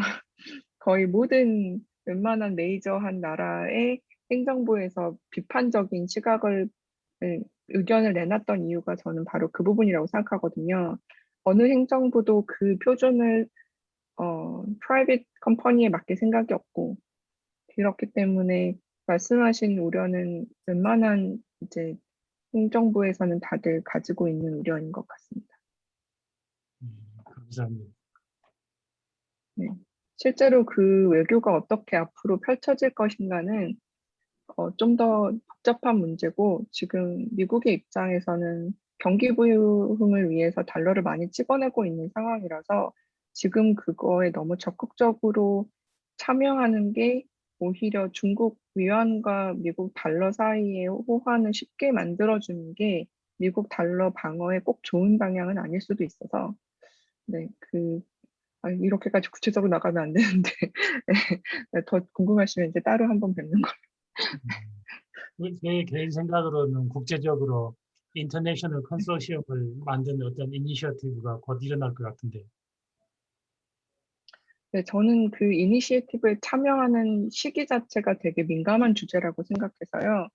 거의 모든 웬만한 메이저한 나라의 행정부에서 비판적인 의견을 내놨던 이유가 저는 바로 그 부분이라고 생각하거든요. 어느 행정부도 그 표준을 프라이빗 컴퍼니에 맡길 생각이 없고, 그렇기 때문에 말씀하신 우려는 웬만한 이제 행정부에서는 다들 가지고 있는 우려인 것 같습니다. 감사합니다. 네. 실제로 그 외교가 어떻게 앞으로 펼쳐질 것인가는 좀 더 복잡한 문제고, 지금 미국의 입장에서는 경기 부흥을 위해서 달러를 많이 찍어내고 있는 상황이라서 지금 그거에 너무 적극적으로 참여하는 게 오히려 중국 위안과 미국 달러 사이의 호환을 쉽게 만들어주는 게 미국 달러 방어에 꼭 좋은 방향은 아닐 수도 있어서, 네, 이렇게까지 구체적으로 나가면 안 되는데 네, 더 궁금하시면 이제 따로 한번 뵙는 걸로. 제 개인 생각으로는 국제적으로 인터내셔널 컨소시엄을 만드는 어떤 이니셔티브가 곧 일어날 것 같은데. 네, 저는 그 이니시에이티브에 참여하는 시기 자체가 되게 민감한 주제라고 생각해서요.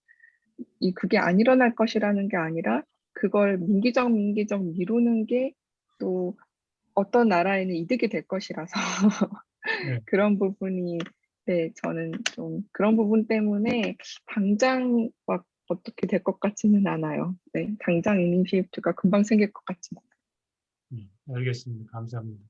그게 안 일어날 것이라는 게 아니라 그걸 민기적 미루는 게 또 어떤 나라에는 이득이 될 것이라서 네. 그런 부분이, 네, 저는 좀 그런 부분 때문에 당장 막 어떻게 될 것 같지는 않아요. 네, 당장 이니시에이티브가 금방 생길 것 같지는. 알겠습니다. 감사합니다.